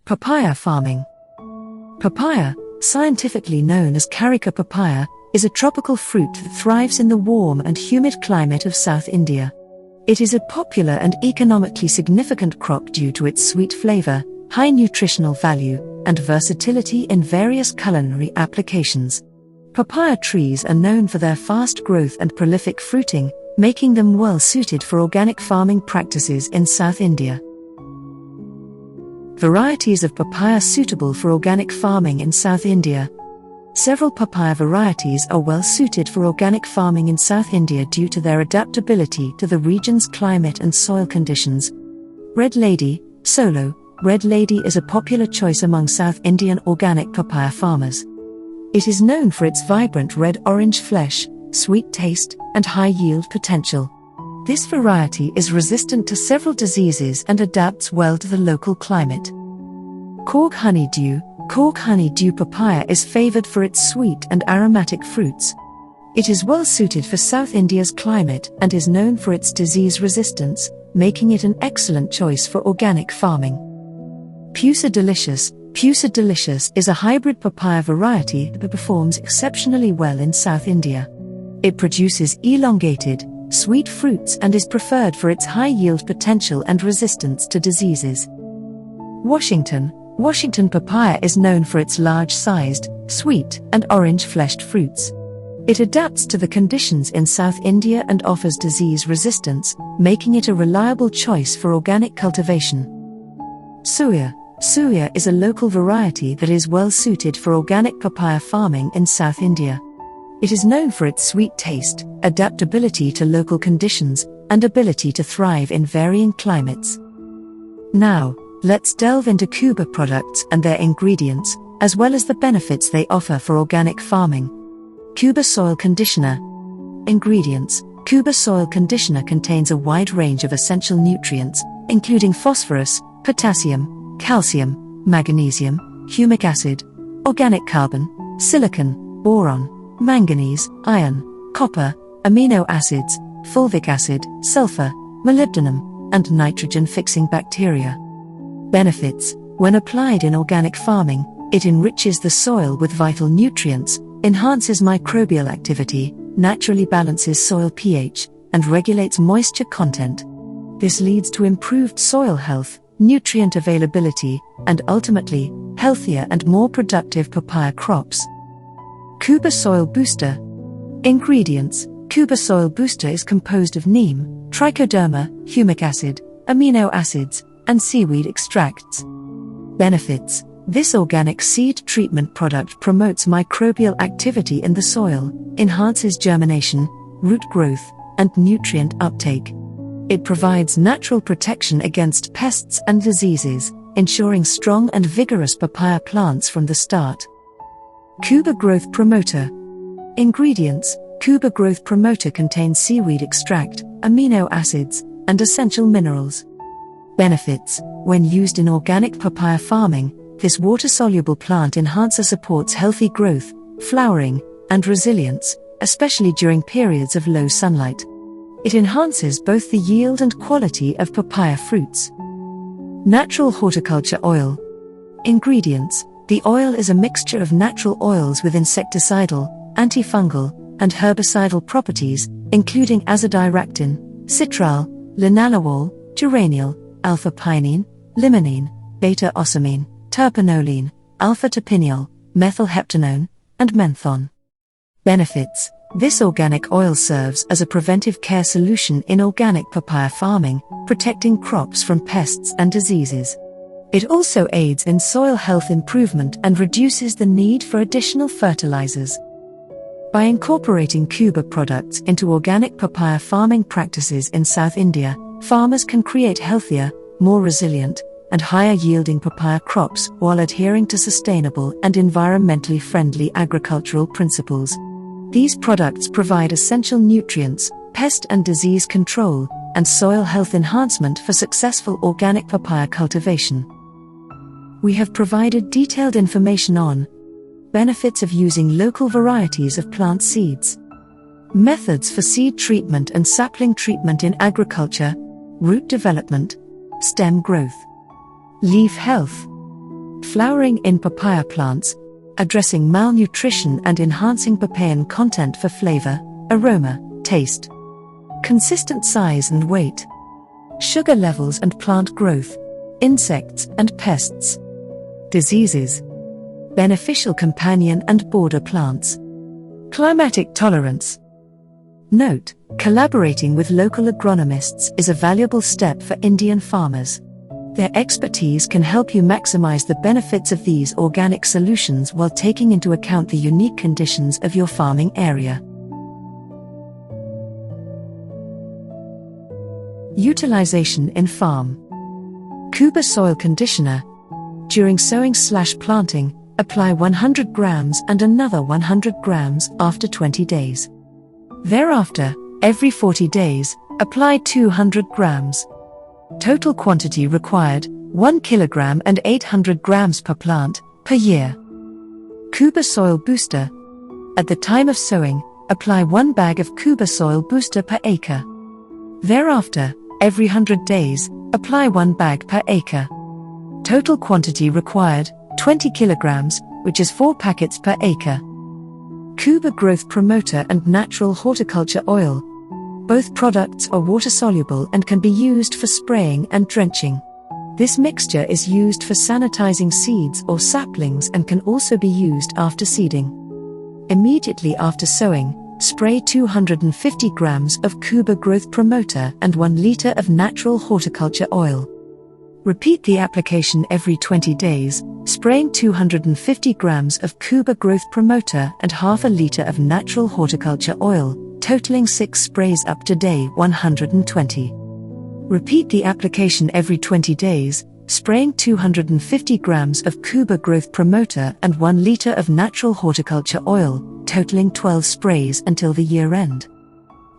Papaya farming. Papaya, scientifically known as Carica papaya, is a tropical fruit that thrives in the warm and humid climate of South India. It is a popular and economically significant crop due to its sweet flavor, high nutritional value, and versatility in various culinary applications. Papaya trees are known for their fast growth and prolific fruiting, making them well suited for organic farming practices in South India. Varieties of papaya suitable for organic farming in South India. Several papaya varieties are well suited for organic farming in South India due to their adaptability to the region's climate and soil conditions. Red Lady, Solo. Red Lady is a popular choice among South Indian organic papaya farmers. It is known for its vibrant red-orange flesh, sweet taste, and high yield potential. This variety is resistant to several diseases and adapts well to the local climate. Cork Honeydew. Cork Honeydew papaya is favored for its sweet and aromatic fruits. It is well suited for South India's climate and is known for its disease resistance, making it an excellent choice for organic farming. Pusa Delicious. Pusa Delicious is a hybrid papaya variety that performs exceptionally well in South India. It produces elongated, sweet fruits and is preferred for its high yield potential and resistance to diseases. Washington. Washington papaya is known for its large-sized, sweet, and orange-fleshed fruits. It adapts to the conditions in South India and offers disease resistance, making it a reliable choice for organic cultivation. Suya. Suya is a local variety that is well suited for organic papaya farming in South India. It is known for its sweet taste, adaptability to local conditions, and ability to thrive in varying climates. Now, let's delve into Khuba products and their ingredients, as well as the benefits they offer for organic farming. Khuba soil conditioner. Ingredients. Khuba soil conditioner contains a wide range of essential nutrients, including phosphorus, potassium, calcium, magnesium, humic acid, organic carbon, silicon, boron, manganese, iron, copper, amino acids, fulvic acid, sulfur, molybdenum, and nitrogen-fixing bacteria. Benefits. When applied in organic farming, it enriches the soil with vital nutrients, enhances microbial activity, naturally balances soil pH, and regulates moisture content. This leads to improved soil health, nutrient availability, and ultimately, healthier and more productive papaya crops. Khuba Soil Booster. Ingredients. Khuba Soil Booster is composed of neem, trichoderma, humic acid, amino acids, and seaweed extracts. Benefits. This organic seed treatment product promotes microbial activity in the soil, enhances germination, root growth, and nutrient uptake. It provides natural protection against pests and diseases, ensuring strong and vigorous papaya plants from the start. Khuba Growth Promoter. Ingredients. Khuba Growth Promoter contains seaweed extract, amino acids, and essential minerals. Benefits. When used in organic papaya farming, this water-soluble plant enhancer supports healthy growth, flowering, and resilience, especially during periods of low sunlight. It enhances both the yield and quality of papaya fruits. Natural horticulture oil. Ingredients. The oil is a mixture of natural oils with insecticidal, antifungal, and herbicidal properties, including azadirachtin, citral, linalool, geraniol, alpha-pinene, limonene, beta-ocimene, terpenoline, alpha-terpineol, methylheptanone, and menthone. Benefits. This organic oil serves as a preventive care solution in organic papaya farming, protecting crops from pests and diseases. It also aids in soil health improvement and reduces the need for additional fertilizers. By incorporating Khuba products into organic papaya farming practices in South India, farmers can create healthier, more resilient, and higher-yielding papaya crops while adhering to sustainable and environmentally friendly agricultural principles. These products provide essential nutrients, pest and disease control, and soil health enhancement for successful organic papaya cultivation. We have provided detailed information on benefits of using local varieties of plant seeds, methods for seed treatment and sapling treatment in agriculture, root development, stem growth, leaf health, flowering in papaya plants, addressing malnutrition and enhancing papayan content for flavor, aroma, taste. Consistent size and weight. Sugar levels and plant growth. Insects and pests. Diseases. Beneficial companion and border plants. Climatic tolerance. Note: collaborating with local agronomists is a valuable step for Indian farmers. Their expertise can help you maximize the benefits of these organic solutions while taking into account the unique conditions of your farming area. Utilization in farm. Khuba soil conditioner. During sowing/planting, apply 100 grams and another 100 grams after 20 days. Thereafter, every 40 days, apply 200 grams. Total quantity required, 1 kilogram and 800 grams per plant, per year. Khuba soil booster. At the time of sowing, apply 1 bag of Khuba soil booster per acre. Thereafter, every 100 days, apply 1 bag per acre. Total quantity required, 20 kilograms, which is 4 packets per acre. Khuba growth promoter and natural horticulture oil. Both products are water-soluble and can be used for spraying and drenching. This mixture is used for sanitizing seeds or saplings and can also be used after seeding. Immediately after sowing, spray 250 grams of Khuba growth promoter and 1 liter of natural horticulture oil. Repeat the application every 20 days, spraying 250 grams of Khuba growth promoter and half a liter of natural horticulture oil, totaling 6 sprays up to day 120. Repeat the application every 20 days, spraying 250 grams of Khuba growth promoter and 1 liter of natural horticulture oil, totaling 12 sprays until the year end.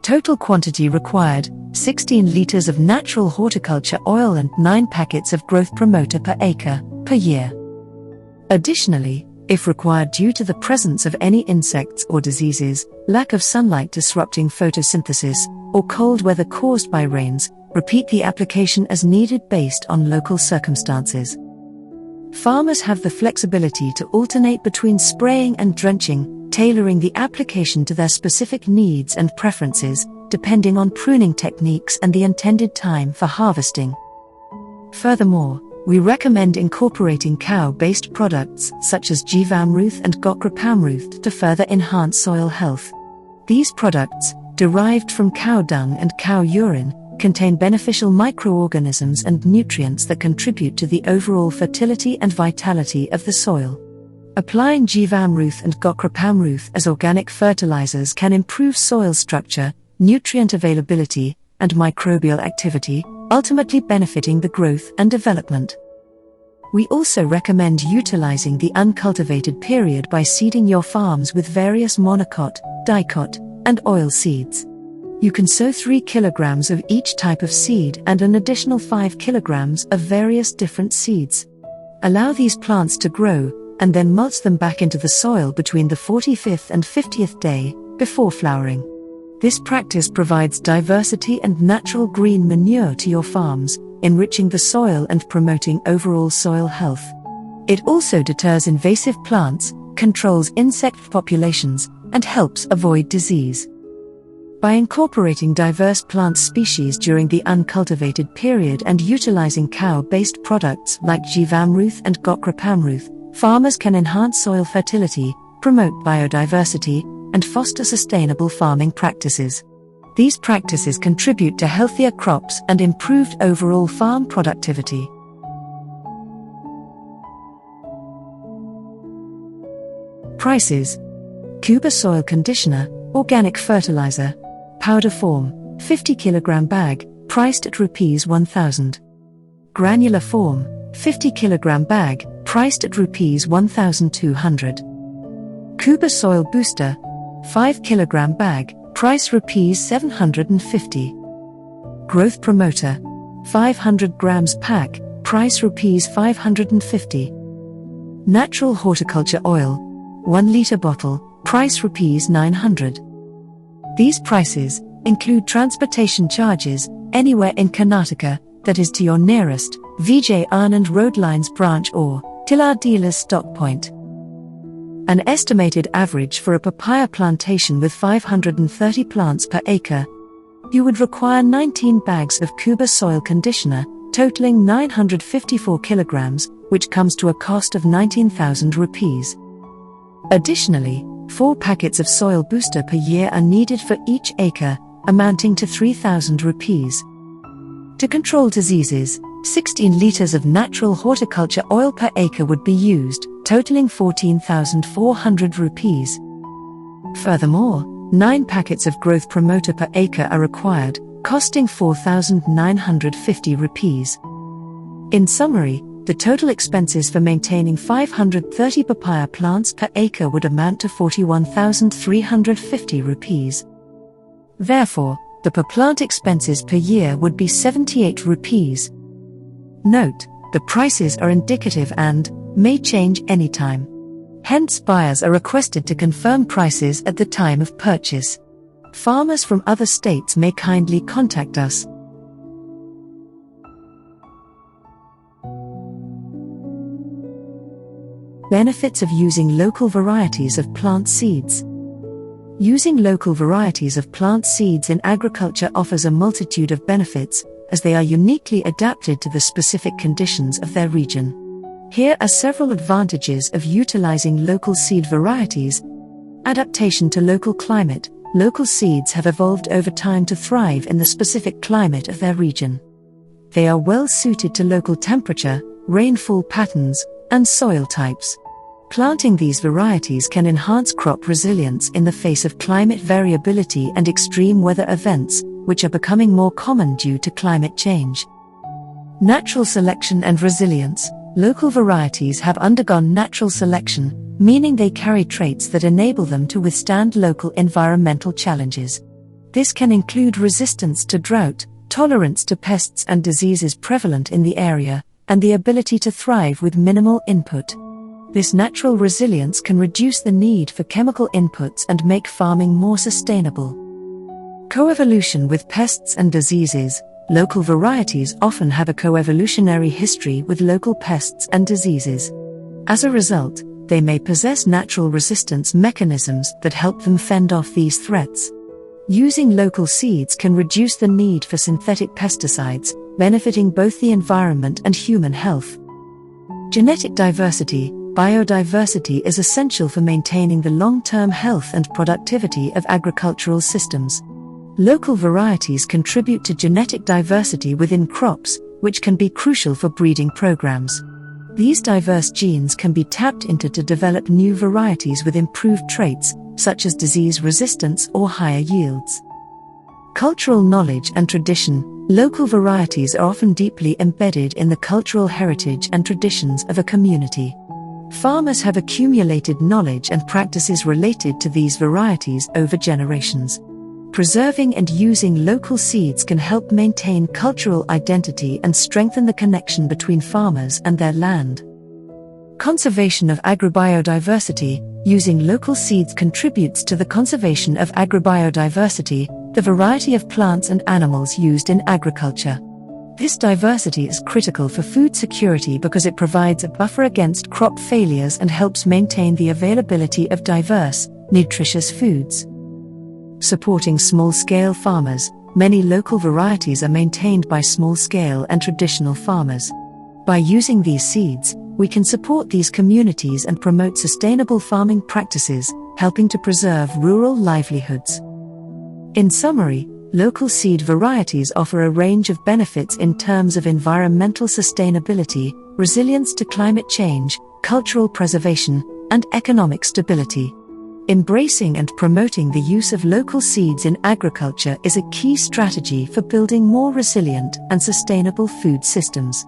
Total quantity required, 16 liters of natural horticulture oil and 9 packets of growth promoter per acre, per year. Additionally, if required due to the presence of any insects or diseases, lack of sunlight disrupting photosynthesis, or cold weather caused by rains, repeat the application as needed based on local circumstances. Farmers have the flexibility to alternate between spraying and drenching, tailoring the application to their specific needs and preferences, depending on pruning techniques and the intended time for harvesting. Furthermore, we recommend incorporating cow-based products such as Jeevamruth and Gokrapamruth to further enhance soil health. These products, derived from cow dung and cow urine, contain beneficial microorganisms and nutrients that contribute to the overall fertility and vitality of the soil. Applying Jeevamruth and Gokrapamruth as organic fertilizers can improve soil structure, nutrient availability, and microbial activity, ultimately benefiting the growth and development. We also recommend utilizing the uncultivated period by seeding your farms with various monocot, dicot, and oil seeds. You can sow 3 kilograms of each type of seed and an additional 5 kilograms of various different seeds. Allow these plants to grow, and then mulch them back into the soil between the 45th and 50th day, before flowering. This practice provides diversity and natural green manure to your farms, enriching the soil and promoting overall soil health. It also deters invasive plants, controls insect populations, and helps avoid disease. By incorporating diverse plant species during the uncultivated period and utilizing cow-based products like Jeevamruth and Gokrapamruth, farmers can enhance soil fertility, promote biodiversity, and foster sustainable farming practices. These practices contribute to healthier crops and improved overall farm productivity. Prices. Khuba soil conditioner, organic fertilizer, powder form, 50 kg bag, priced at Rs 1000. Granular form, 50 kg bag, priced at Rs 1200. Khuba soil booster, 5 kg bag, price Rs 750. Growth promoter, 500 grams pack, price Rs 550. Natural horticulture oil, 1 liter bottle, price Rs 900. These prices include transportation charges anywhere in Karnataka, that is to your nearest Vijay Anand Road Lines branch, or till our dealer's stock point. An estimated average for a papaya plantation with 530 plants per acre, you would require 19 bags of Khuba soil conditioner, totaling 954 kilograms, which comes to a cost of 19,000 rupees. Additionally, 4 packets of soil booster per year are needed for each acre, amounting to 3,000 rupees. To control diseases, 16 liters of natural horticulture oil per acre would be used, totaling 14,400 rupees. Furthermore, 9 packets of growth promoter per acre are required, costing 4,950 rupees. In summary, the total expenses for maintaining 530 papaya plants per acre would amount to 41,350 rupees. Therefore, the per plant expenses per year would be 78 rupees. Note, the prices are indicative and may change anytime. Hence, buyers are requested to confirm prices at the time of purchase. Farmers from other states may kindly contact us. Benefits of using local varieties of plant seeds. Using local varieties of plant seeds in agriculture offers a multitude of benefits, as they are uniquely adapted to the specific conditions of their region. Here are several advantages of utilizing local seed varieties. Adaptation to local climate. Local seeds have evolved over time to thrive in the specific climate of their region. They are well suited to local temperature, rainfall patterns, and soil types. Planting these varieties can enhance crop resilience in the face of climate variability and extreme weather events, which are becoming more common due to climate change. Natural selection and resilience. Local varieties have undergone natural selection, meaning they carry traits that enable them to withstand local environmental challenges. This can include resistance to drought, tolerance to pests and diseases prevalent in the area, and the ability to thrive with minimal input. This natural resilience can reduce the need for chemical inputs and make farming more sustainable. Coevolution with pests and diseases. Local varieties often have a coevolutionary history with local pests and diseases. As a result, they may possess natural resistance mechanisms that help them fend off these threats. Using local seeds can reduce the need for synthetic pesticides, benefiting both the environment and human health. Genetic diversity. Biodiversity is essential for maintaining the long-term health and productivity of agricultural systems. Local varieties contribute to genetic diversity within crops, which can be crucial for breeding programs. These diverse genes can be tapped into to develop new varieties with improved traits, such as disease resistance or higher yields. Cultural knowledge and tradition. Local varieties are often deeply embedded in the cultural heritage and traditions of a community. Farmers have accumulated knowledge and practices related to these varieties over generations. Preserving and using local seeds can help maintain cultural identity and strengthen the connection between farmers and their land. Conservation of agrobiodiversity. Using local seeds contributes to the conservation of agrobiodiversity, the variety of plants and animals used in agriculture. This diversity is critical for food security because it provides a buffer against crop failures and helps maintain the availability of diverse, nutritious foods. Supporting small-scale farmers. Many local varieties are maintained by small-scale and traditional farmers. By using these seeds, we can support these communities and promote sustainable farming practices, helping to preserve rural livelihoods. In summary, local seed varieties offer a range of benefits in terms of environmental sustainability, resilience to climate change, cultural preservation, and economic stability. Embracing and promoting the use of local seeds in agriculture is a key strategy for building more resilient and sustainable food systems.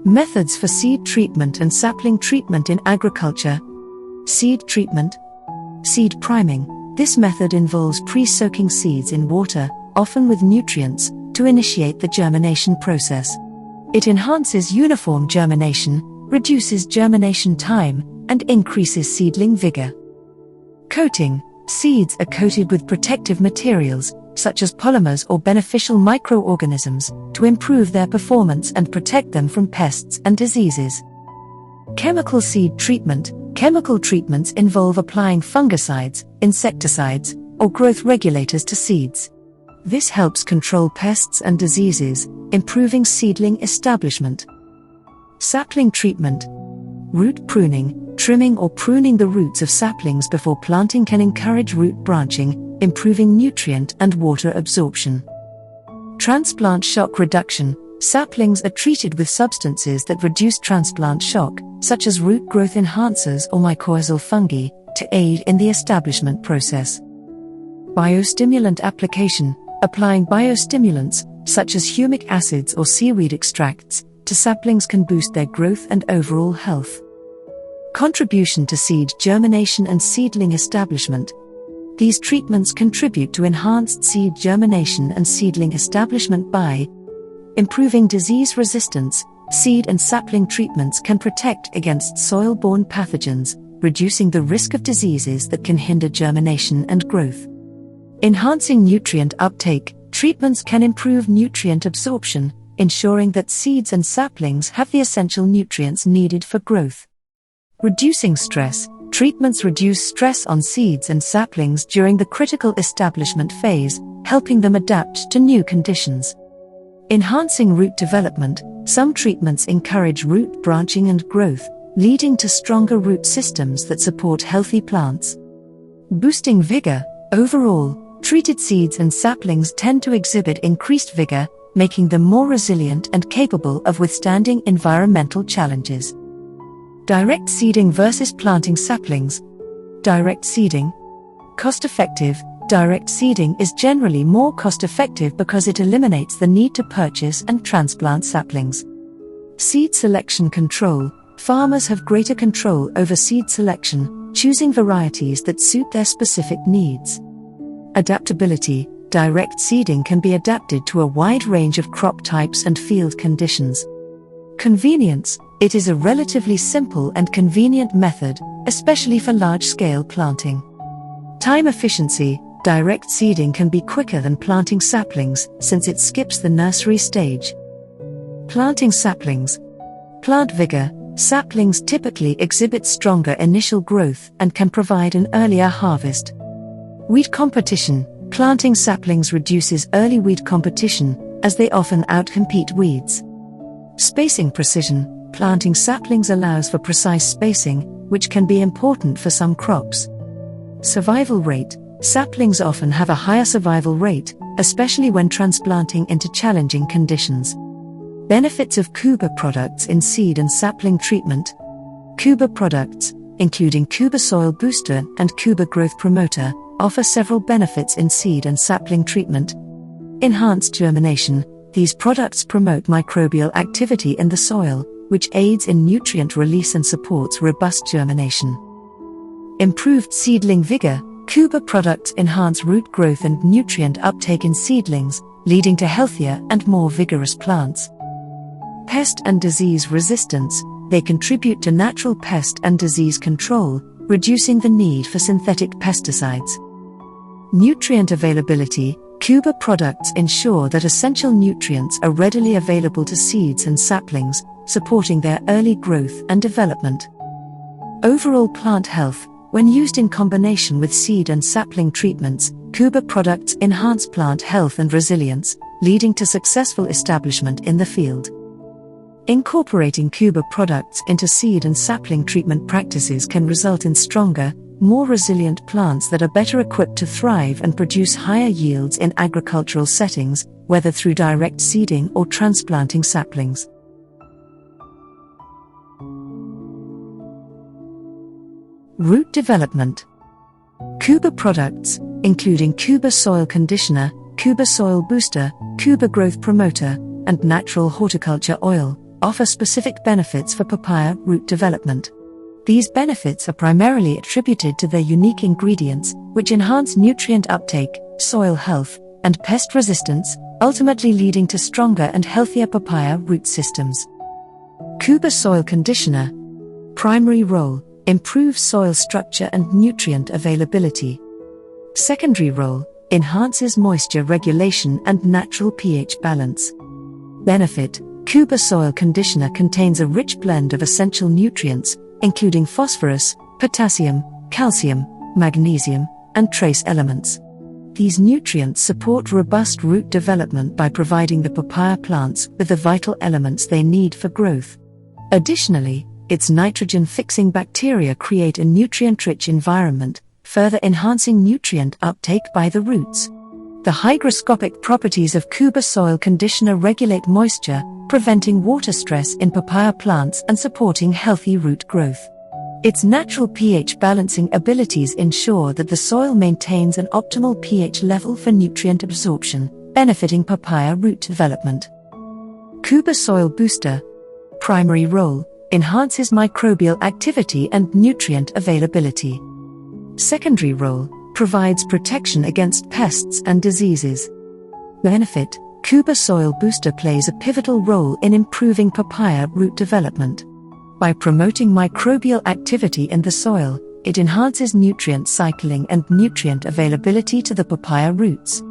Methods for seed treatment and sapling treatment in agriculture. Seed treatment. Seed priming. This method involves pre-soaking seeds in water, often with nutrients, to initiate the germination process. It enhances uniform germination, reduces germination time, and increases seedling vigor. Coating. Seeds are coated with protective materials, such as polymers or beneficial microorganisms, to improve their performance and protect them from pests and diseases. Chemical seed treatment. Chemical treatments involve applying fungicides, insecticides, or growth regulators to seeds. This helps control pests and diseases, improving seedling establishment. Sapling treatment. Root pruning. Trimming or pruning the roots of saplings before planting can encourage root branching, improving nutrient and water absorption. Transplant shock reduction. Saplings are treated with substances that reduce transplant shock, such as root growth enhancers or mycorrhizal fungi, to aid in the establishment process. Biostimulant application. Applying biostimulants, such as humic acids or seaweed extracts, to saplings can boost their growth and overall health. Contribution to seed germination and seedling establishment. These treatments contribute to enhanced seed germination and seedling establishment by improving disease resistance. Seed and sapling treatments can protect against soil-borne pathogens, reducing the risk of diseases that can hinder germination and growth. Enhancing nutrient uptake. Treatments can improve nutrient absorption, ensuring that seeds and saplings have the essential nutrients needed for growth. Reducing stress. Treatments reduce stress on seeds and saplings during the critical establishment phase, helping them adapt to new conditions. Enhancing root development. Some treatments encourage root branching and growth, leading to stronger root systems that support healthy plants. Boosting vigor. Overall, treated seeds and saplings tend to exhibit increased vigor, making them more resilient and capable of withstanding environmental challenges. Direct seeding versus planting saplings. Direct seeding. Cost-effective. Direct seeding is generally more cost-effective because it eliminates the need to purchase and transplant saplings. Seed selection control. Farmers have greater control over seed selection, choosing varieties that suit their specific needs. Adaptability. Direct seeding can be adapted to a wide range of crop types and field conditions. Convenience. It is a relatively simple and convenient method, especially for large-scale planting. Time efficiency. Direct seeding can be quicker than planting saplings, since it skips the nursery stage. Planting saplings. Plant vigor. Saplings typically exhibit stronger initial growth and can provide an earlier harvest. Weed competition. Planting saplings reduces early weed competition, as they often outcompete weeds. Spacing precision. Planting saplings allows for precise spacing, which can be important for some crops. Survival rate. Saplings often have a higher survival rate, especially when transplanting into challenging conditions. Benefits of Khuba products in seed and sapling treatment. Khuba products, including Khuba Soil Booster and Khuba Growth Promoter, offer several benefits in seed and sapling treatment. Enhanced germination. These products promote microbial activity in the soil, which aids in nutrient release and supports robust germination. Improved seedling vigor. Khuba products enhance root growth and nutrient uptake in seedlings, leading to healthier and more vigorous plants. Pest and disease resistance. They contribute to natural pest and disease control, reducing the need for synthetic pesticides. Nutrient availability. Khuba products ensure that essential nutrients are readily available to seeds and saplings, supporting their early growth and development. Overall plant health. When used in combination with seed and sapling treatments, Khuba products enhance plant health and resilience, leading to successful establishment in the field. Incorporating Khuba products into seed and sapling treatment practices can result in stronger, more resilient plants that are better equipped to thrive and produce higher yields in agricultural settings, whether through direct seeding or transplanting saplings. Root development. Khuba products, including Khuba Soil Conditioner, Khuba Soil Booster, Khuba Growth Promoter, and Natural Horticulture Oil, offer specific benefits for papaya root development. These benefits are primarily attributed to their unique ingredients, which enhance nutrient uptake, soil health, and pest resistance, ultimately leading to stronger and healthier papaya root systems. Khuba Soil Conditioner. Primary role: improve soil structure and nutrient availability. Secondary role: enhances moisture regulation and natural pH balance. Benefit: Khuba soil conditioner contains a rich blend of essential nutrients, including phosphorus, potassium, calcium, magnesium, and trace elements. These nutrients support robust root development by providing the papaya plants with the vital elements they need for growth. Additionally, its nitrogen-fixing bacteria create a nutrient-rich environment, further enhancing nutrient uptake by the roots. The hygroscopic properties of Khuba soil conditioner regulate moisture, preventing water stress in papaya plants and supporting healthy root growth. Its natural pH balancing abilities ensure that the soil maintains an optimal pH level for nutrient absorption, benefiting papaya root development. Khuba soil booster. Primary role: enhances microbial activity and nutrient availability. Secondary role: provides protection against pests and diseases. Benefit: Khuba soil booster plays a pivotal role in improving papaya root development. By promoting microbial activity in the soil, it enhances nutrient cycling and nutrient availability to the papaya roots.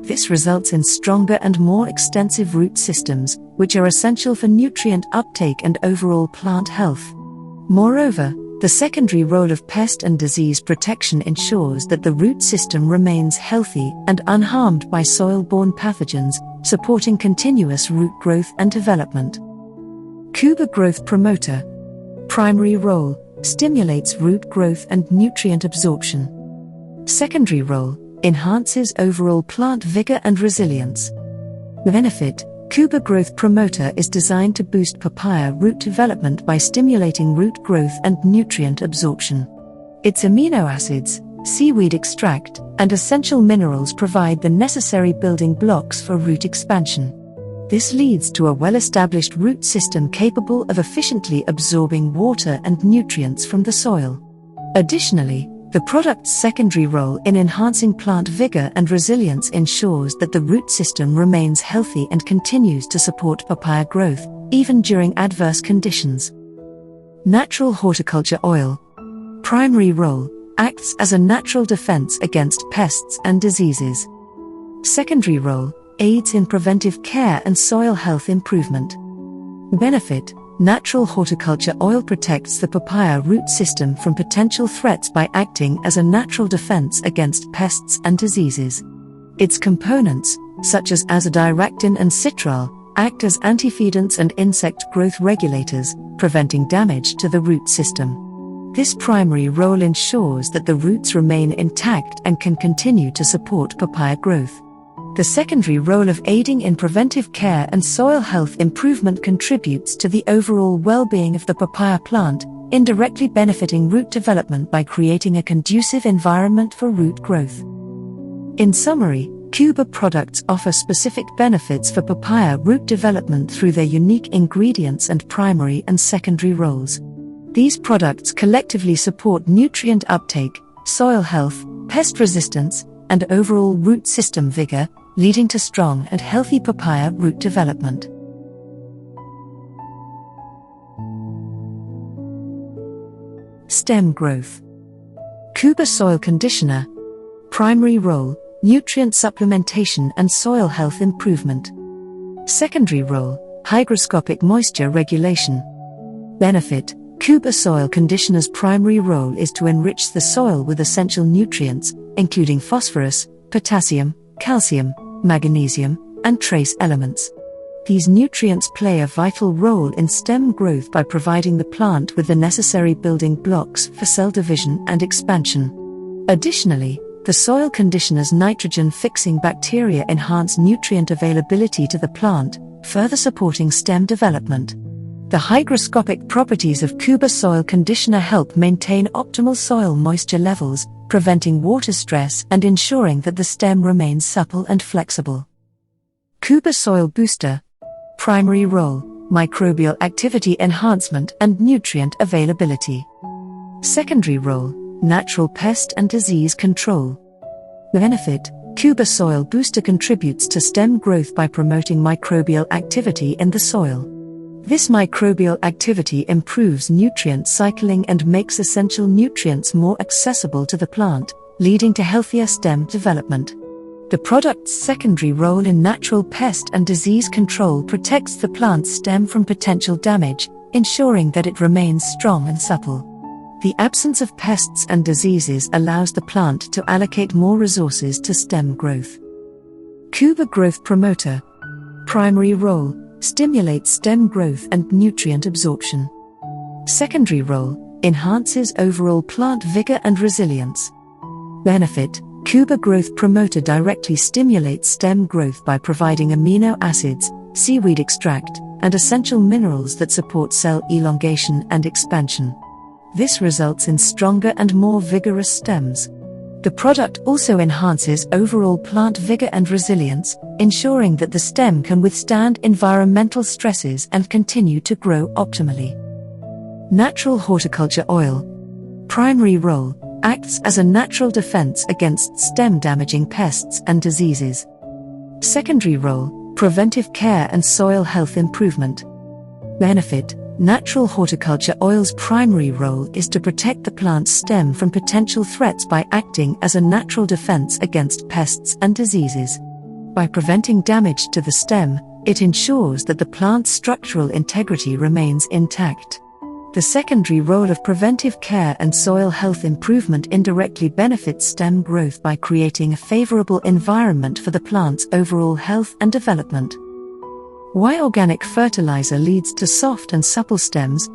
This results in stronger and more extensive root systems, which are essential for nutrient uptake and overall plant health. Moreover, the secondary role of pest and disease protection ensures that the root system remains healthy and unharmed by soil-borne pathogens, supporting continuous root growth and development. Khuba growth promoter. Primary role: stimulates root growth and nutrient absorption. Secondary role: enhances overall plant vigor and resilience. Benefit: Khuba growth promoter is designed to boost papaya root development by stimulating root growth and nutrient absorption. Its amino acids, seaweed extract, and essential minerals provide the necessary building blocks for root expansion. This leads to a well-established root system capable of efficiently absorbing water and nutrients from the soil. Additionally, the product's secondary role in enhancing plant vigor and resilience ensures that the root system remains healthy and continues to support papaya growth, even during adverse conditions. Natural horticulture oil. Primary role: acts as a natural defense against pests and diseases. Secondary role: aids in preventive care and soil health improvement. Benefit: natural horticulture oil protects the papaya root system from potential threats by acting as a natural defense against pests and diseases. Its components, such as azadirachtin and citral, act as antifeedants and insect growth regulators, preventing damage to the root system. This primary role ensures that the roots remain intact and can continue to support papaya growth. The secondary role of aiding in preventive care and soil health improvement contributes to the overall well-being of the papaya plant, indirectly benefiting root development by creating a conducive environment for root growth. In summary, Khuba products offer specific benefits for papaya root development through their unique ingredients and primary and secondary roles. These products collectively support nutrient uptake, soil health, pest resistance, and overall root system vigor, leading to strong and healthy papaya root development. Stem growth. Khuba soil conditioner. Primary role: nutrient supplementation and soil health improvement. Secondary role: hygroscopic moisture regulation. Benefit: Khuba soil conditioner's primary role is to enrich the soil with essential nutrients, including phosphorus, potassium, calcium, magnesium, and trace elements. These nutrients play a vital role in stem growth by providing the plant with the necessary building blocks for cell division and expansion. Additionally, the soil conditioner's nitrogen-fixing bacteria enhance nutrient availability to the plant, further supporting stem development. The hygroscopic properties of Khuba soil conditioner help maintain optimal soil moisture levels, preventing water stress and ensuring that the stem remains supple and flexible. Khuba soil booster. Primary role: microbial activity enhancement and nutrient availability. Secondary role: natural pest and disease control. Benefit: Khuba soil booster contributes to stem growth by promoting microbial activity in the soil. This microbial activity improves nutrient cycling and makes essential nutrients more accessible to the plant, leading to healthier stem development. The product's secondary role in natural pest and disease control protects the plant's stem from potential damage, ensuring that it remains strong and supple. The absence of pests and diseases allows the plant to allocate more resources to stem growth. Khuba growth promoter. Primary role: stimulates stem growth and nutrient absorption. Secondary role: enhances overall plant vigor and resilience. Benefit: Khuba growth promoter directly stimulates stem growth by providing amino acids, seaweed extract, and essential minerals that support cell elongation and expansion. This results in stronger and more vigorous stems. The product also enhances overall plant vigor and resilience, ensuring that the stem can withstand environmental stresses and continue to grow optimally. Natural horticulture oil. Primary role: acts as a natural defense against stem-damaging pests and diseases. Secondary role: preventive care and soil health improvement. Benefit: natural horticulture oil's primary role is to protect the plant's stem from potential threats by acting as a natural defense against pests and diseases. By preventing damage to the stem, it ensures that the plant's structural integrity remains intact. The secondary role of preventive care and soil health improvement indirectly benefits stem growth by creating a favorable environment for the plant's overall health and development. Why organic fertilizer leads to soft and supple stems?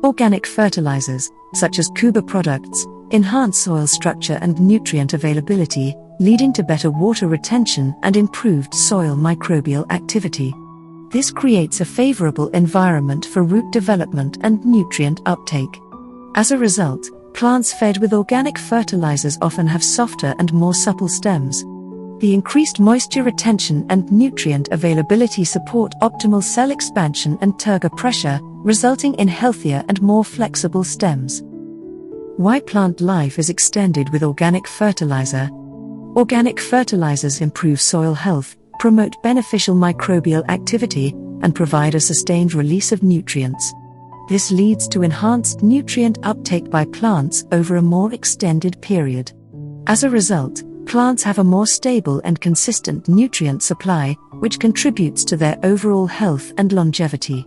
Organic fertilizers, such as Khuba products, enhance soil structure and nutrient availability, leading to better water retention and improved soil microbial activity. This creates a favorable environment for root development and nutrient uptake. As a result, plants fed with organic fertilizers often have softer and more supple stems. The increased moisture retention and nutrient availability support optimal cell expansion and turgor pressure, resulting in healthier and more flexible stems. Why plant life is extended with organic fertilizer? Organic fertilizers improve soil health, promote beneficial microbial activity, and provide a sustained release of nutrients. This leads to enhanced nutrient uptake by plants over a more extended period. As a result, plants have a more stable and consistent nutrient supply, which contributes to their overall health and longevity.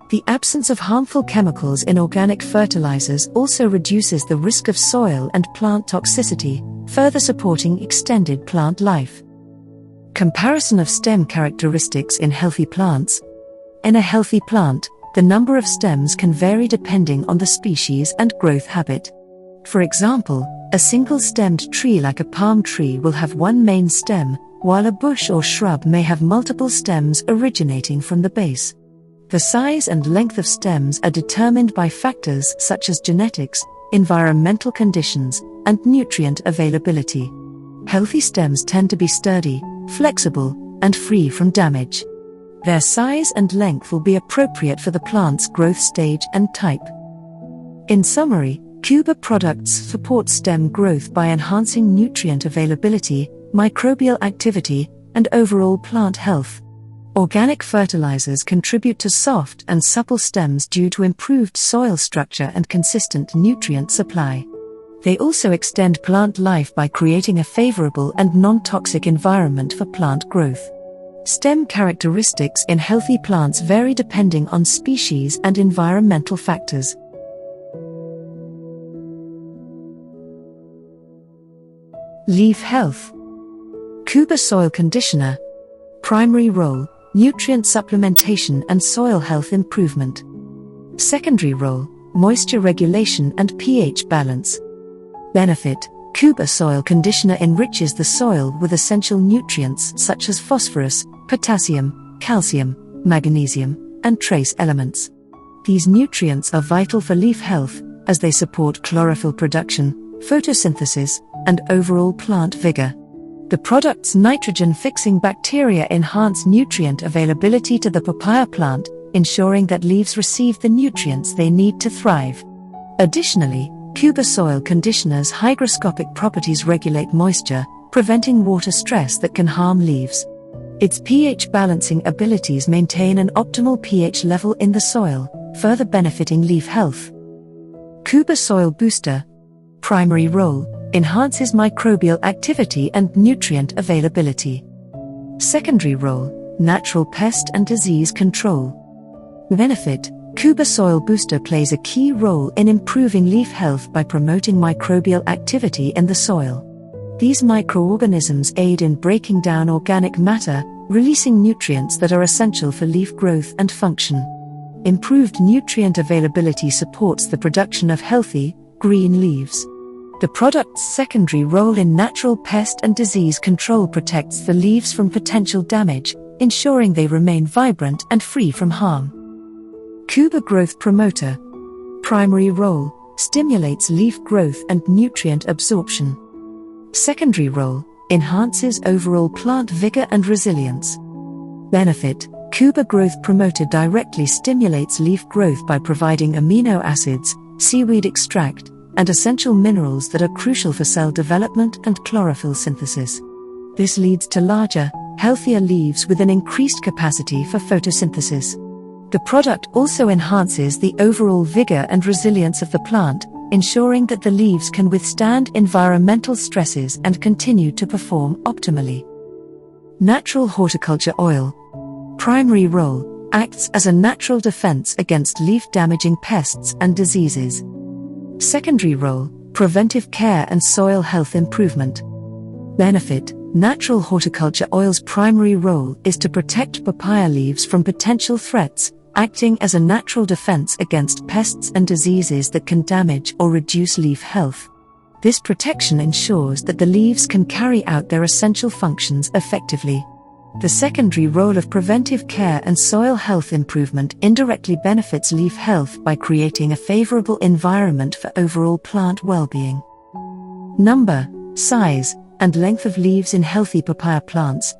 The absence of harmful chemicals in organic fertilizers also reduces the risk of soil and plant toxicity, further supporting extended plant life. Comparison of stem characteristics in healthy plants. In a healthy plant, the number of stems can vary depending on the species and growth habit. For example, a single-stemmed tree like a palm tree will have one main stem, while a bush or shrub may have multiple stems originating from the base. The size and length of stems are determined by factors such as genetics, environmental conditions, and nutrient availability. Healthy stems tend to be sturdy, flexible, and free from damage. Their size and length will be appropriate for the plant's growth stage and type. In summary, Khuba products support stem growth by enhancing nutrient availability, microbial activity, and overall plant health. Organic fertilizers contribute to soft and supple stems due to improved soil structure and consistent nutrient supply. They also extend plant life by creating a favorable and non-toxic environment for plant growth. Stem characteristics in healthy plants vary depending on species and environmental factors. Leaf health. Khuba soil conditioner. Primary role: nutrient supplementation and soil health improvement. Secondary role: moisture regulation and pH balance. Benefit: Khuba soil conditioner enriches the soil with essential nutrients such as phosphorus, potassium, calcium, magnesium, and trace elements. These nutrients are vital for leaf health, as they support chlorophyll production, photosynthesis, and overall plant vigor. The product's nitrogen-fixing bacteria enhance nutrient availability to the papaya plant, ensuring that leaves receive the nutrients they need to thrive. Additionally, Khuba soil conditioner's hygroscopic properties regulate moisture, preventing water stress that can harm leaves. Its pH balancing abilities maintain an optimal pH level in the soil, further benefiting leaf health. Khuba soil booster. Primary role: enhances microbial activity and nutrient availability. Secondary role, natural pest and disease control. Benefit, Khuba Soil Booster plays a key role in improving leaf health by promoting microbial activity in the soil. These microorganisms aid in breaking down organic matter, releasing nutrients that are essential for leaf growth and function. Improved nutrient availability supports the production of healthy, green leaves. The product's secondary role in natural pest and disease control protects the leaves from potential damage, ensuring they remain vibrant and free from harm. Khuba Growth Promoter. Primary role, stimulates leaf growth and nutrient absorption. Secondary role, enhances overall plant vigor and resilience. Benefit, Khuba Growth Promoter directly stimulates leaf growth by providing amino acids, seaweed extract, and essential minerals that are crucial for cell development and chlorophyll synthesis. This leads to larger, healthier leaves with an increased capacity for photosynthesis. The product also enhances the overall vigor and resilience of the plant, ensuring that the leaves can withstand environmental stresses and continue to perform optimally. Natural horticulture oil. Primary role, acts as a natural defense against leaf-damaging pests and diseases. Secondary role, preventive care and soil health improvement. Benefit, natural horticulture oil's primary role is to protect papaya leaves from potential threats, acting as a natural defense against pests and diseases that can damage or reduce leaf health. This protection ensures that the leaves can carry out their essential functions effectively. The secondary role of preventive care and soil health improvement indirectly benefits leaf health by creating a favorable environment for overall plant well-being. Number, size, and length of leaves in healthy papaya plants.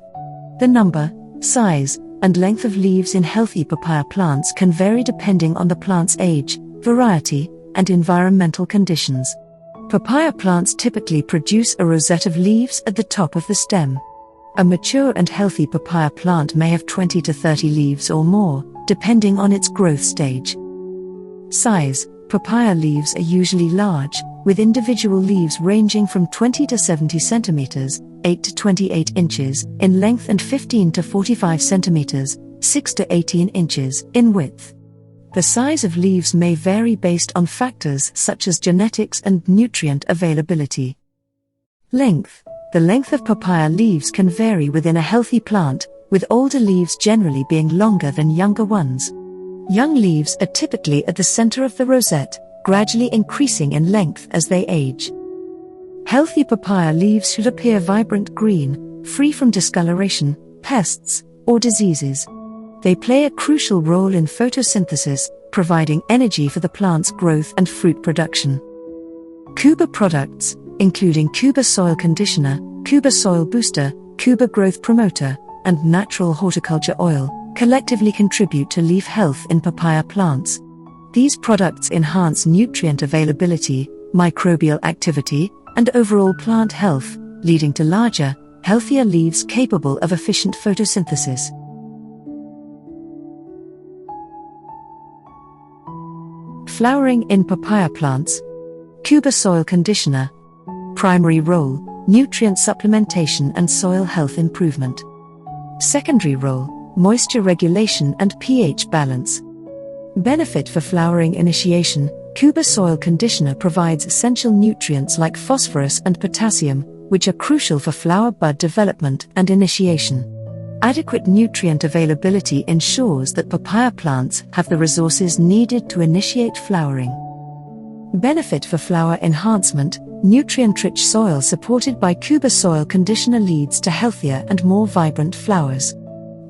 The number, size, and length of leaves in healthy papaya plants can vary depending on the plant's age, variety, and environmental conditions. Papaya plants typically produce a rosette of leaves at the top of the stem. A mature and healthy papaya plant may have 20 to 30 leaves or more, depending on its growth stage. Size. Papaya leaves are usually large, with individual leaves ranging from 20 to 70 centimeters, 8 to 28 inches, in length and 15 to 45 centimeters, 6 to 18 inches, in width. The size of leaves may vary based on factors such as genetics and nutrient availability. Length. The length of papaya leaves can vary within a healthy plant, with older leaves generally being longer than younger ones. Young leaves are typically at the center of the rosette, gradually increasing in length as they age. Healthy papaya leaves should appear vibrant green, free from discoloration, pests, or diseases. They play a crucial role in photosynthesis, providing energy for the plant's growth and fruit production. Khuba products, including Khuba Soil Conditioner, Khuba Soil Booster, Khuba Growth Promoter, and Natural Horticulture Oil, collectively contribute to leaf health in papaya plants. These products enhance nutrient availability, microbial activity, and overall plant health, leading to larger, healthier leaves capable of efficient photosynthesis. Flowering in papaya plants. Khuba Soil Conditioner. Primary role, nutrient supplementation and soil health improvement. Secondary role, moisture regulation and pH balance. Benefit for flowering initiation. Khuba Soil Conditioner provides essential nutrients like phosphorus and potassium, which are crucial for flower bud development and initiation. Adequate nutrient availability ensures that papaya plants have the resources needed to initiate flowering. Benefit for flower enhancement. Nutrient-rich soil supported by Khuba Soil Conditioner leads to healthier and more vibrant flowers.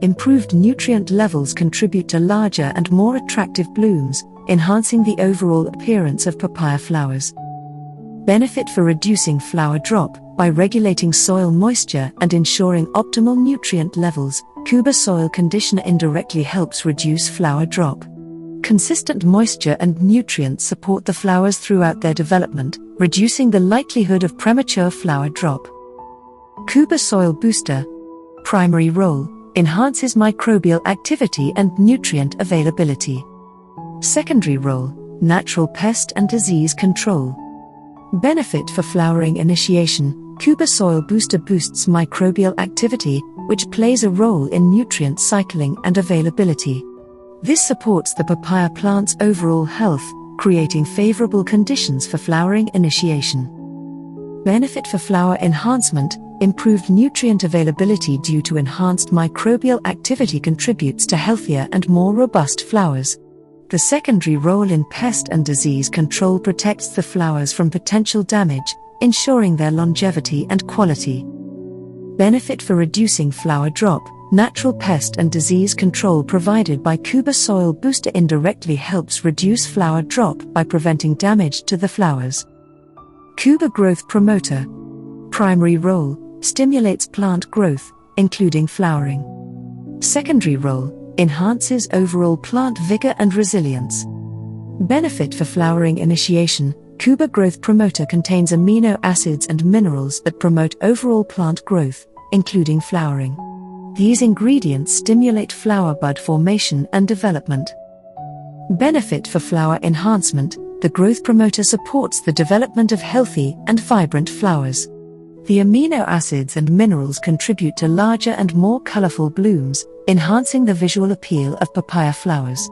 Improved nutrient levels contribute to larger and more attractive blooms, enhancing the overall appearance of papaya flowers. Benefit for reducing flower drop. By regulating soil moisture and ensuring optimal nutrient levels, Khuba Soil Conditioner indirectly helps reduce flower drop. Consistent moisture and nutrients support the flowers throughout their development, reducing the likelihood of premature flower drop. Khuba Soil Booster. Primary role, enhances microbial activity and nutrient availability. Secondary role, natural pest and disease control. Benefit for flowering initiation. Khuba Soil Booster boosts microbial activity, which plays a role in nutrient cycling and availability. This supports the papaya plant's overall health, creating favorable conditions for flowering initiation. Benefit for flower enhancement. Improved nutrient availability due to enhanced microbial activity contributes to healthier and more robust flowers. The secondary role in pest and disease control protects the flowers from potential damage, ensuring their longevity and quality. Benefit for reducing flower drop. Natural pest and disease control provided by Khuba Soil Booster indirectly helps reduce flower drop by preventing damage to the flowers. Khuba Growth Promoter. Primary role: stimulates plant growth, including flowering. Secondary role: enhances overall plant vigor and resilience. Benefit for flowering initiation. Khuba Growth Promoter contains amino acids and minerals that promote overall plant growth, including flowering. These ingredients stimulate flower bud formation and development. Benefit for flower enhancement. The growth promoter supports the development of healthy and vibrant flowers. The amino acids and minerals contribute to larger and more colorful blooms, enhancing the visual appeal of papaya flowers.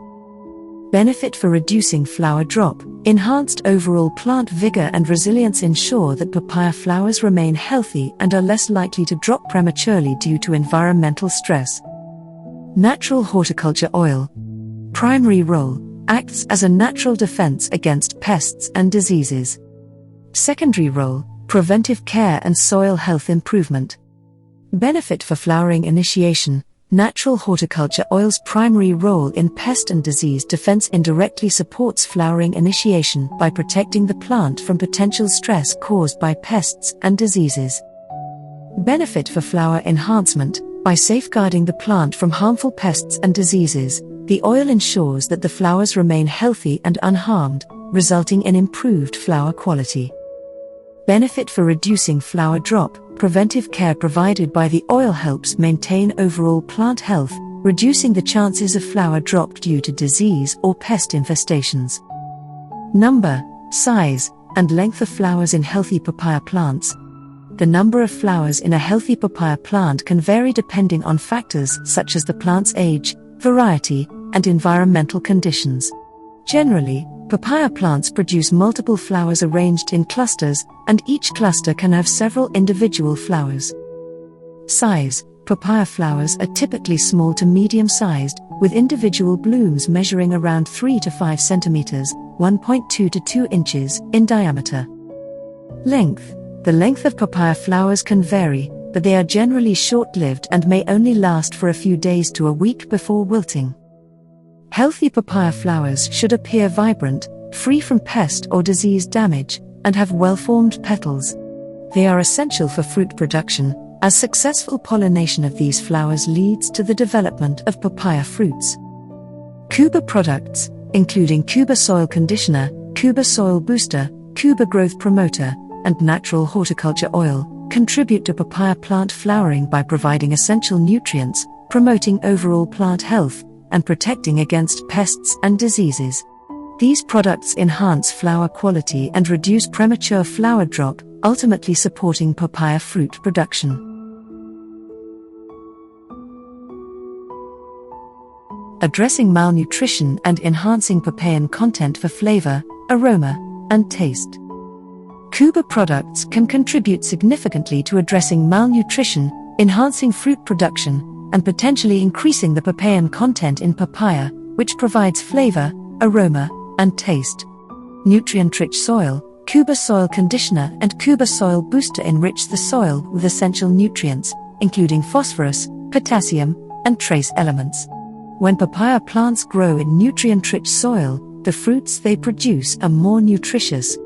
Benefit for reducing flower drop. Enhanced overall plant vigor and resilience ensure that papaya flowers remain healthy and are less likely to drop prematurely due to environmental stress. Natural horticulture oil. Primary role: acts as a natural defense against pests and diseases. Secondary role: preventive care and soil health improvement. Benefit for flowering initiation. Natural horticulture oil's primary role in pest and disease defense indirectly supports flowering initiation by protecting the plant from potential stress caused by pests and diseases. Benefit for flower enhancement. By safeguarding the plant from harmful pests and diseases, the oil ensures that the flowers remain healthy and unharmed, resulting in improved flower quality. Benefit for reducing flower drop. Preventive care provided by the oil helps maintain overall plant health, reducing the chances of flower drop due to disease or pest infestations. Number, size, and length of flowers in healthy papaya plants. The number of flowers in a healthy papaya plant can vary depending on factors such as the plant's age, variety, and environmental conditions. Generally, papaya plants produce multiple flowers arranged in clusters, and each cluster can have several individual flowers. Size. Papaya flowers are typically small to medium-sized, with individual blooms measuring around 3 to 5 centimeters, 1.2 to 2 inches, in diameter. Length. The length of papaya flowers can vary, but they are generally short-lived and may only last for a few days to a week before wilting. Healthy papaya flowers should appear vibrant, free from pest or disease damage, and have well-formed petals. They are essential for fruit production, as successful pollination of these flowers leads to the development of papaya fruits. Khuba products, including Khuba Soil Conditioner, Khuba Soil Booster, Khuba Growth Promoter, and Natural Horticulture Oil, contribute to papaya plant flowering by providing essential nutrients, promoting overall plant health, and protecting against pests and diseases. These products enhance flower quality and reduce premature flower drop, ultimately supporting papaya fruit production. Addressing malnutrition and enhancing papayan content for flavor, aroma, and taste. Khuba products can contribute significantly to addressing malnutrition, enhancing fruit production, and potentially increasing the papayan content in papaya, which provides flavor, aroma, and taste. Nutrient-rich soil. Khuba Soil Conditioner and Khuba Soil Booster enrich the soil with essential nutrients, including phosphorus, potassium, and trace elements. When papaya plants grow in nutrient-rich soil, the fruits they produce are more nutritious.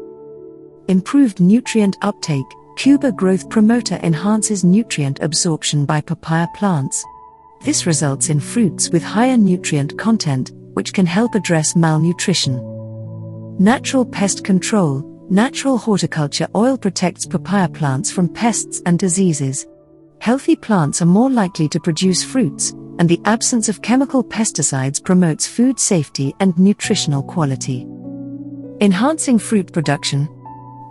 Improved nutrient uptake. Khuba Growth Promoter enhances nutrient absorption by papaya plants. This results in fruits with higher nutrient content, which can help address malnutrition. Natural pest control. Natural horticulture oil protects papaya plants from pests and diseases. Healthy plants are more likely to produce fruits, and the absence of chemical pesticides promotes food safety and nutritional quality. Enhancing fruit production.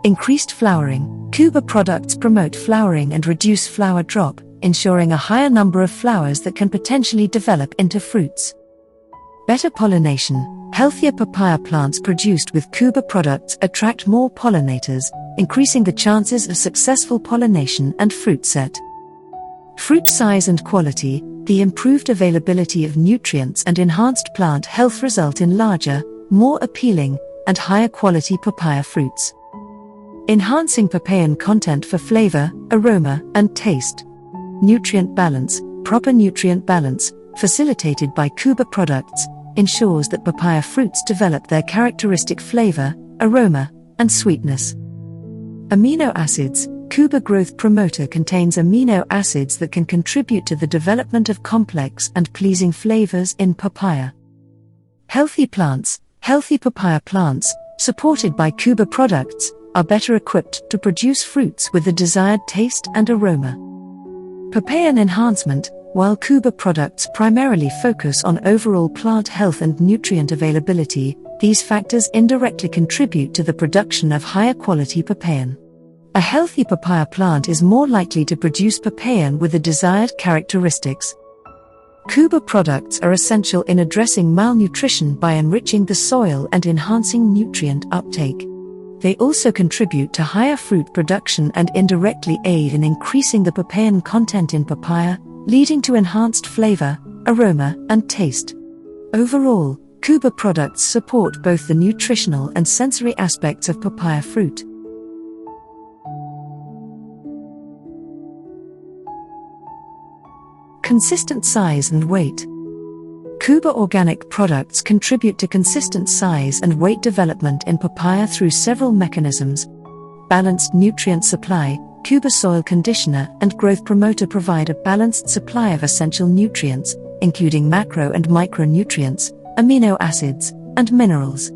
Increased flowering. Khuba products promote flowering and reduce flower drop, ensuring a higher number of flowers that can potentially develop into fruits. Better pollination. Healthier papaya plants produced with Khuba products attract more pollinators, increasing the chances of successful pollination and fruit set. Fruit size and quality. The improved availability of nutrients and enhanced plant health result in larger, more appealing, and higher quality papaya fruits. Enhancing papayan content for flavor, aroma, and taste. Nutrient balance. Proper nutrient balance, facilitated by Khuba products, ensures that papaya fruits develop their characteristic flavor, aroma, and sweetness. Amino acids. Khuba growth promoter contains amino acids that can contribute to the development of complex and pleasing flavors in papaya. Healthy plants. Healthy papaya plants, supported by Khuba products, are better equipped to produce fruits with the desired taste and aroma. Papayan enhancement. While Khuba products primarily focus on overall plant health and nutrient availability, these factors indirectly contribute to the production of higher quality papayan. A healthy papaya plant is more likely to produce papayan with the desired characteristics. Khuba products are essential in addressing malnutrition by enriching the soil and enhancing nutrient uptake. They also contribute to higher fruit production and indirectly aid in increasing the papayan content in papaya, leading to enhanced flavor, aroma, and taste. Overall, Khuba products support both the nutritional and sensory aspects of papaya fruit. Consistent size and weight. Khuba organic products contribute to consistent size and weight development in papaya through several mechanisms. Balanced nutrient supply. Khuba soil conditioner and growth promoter provide a balanced supply of essential nutrients, including macro and micronutrients, amino acids, and minerals.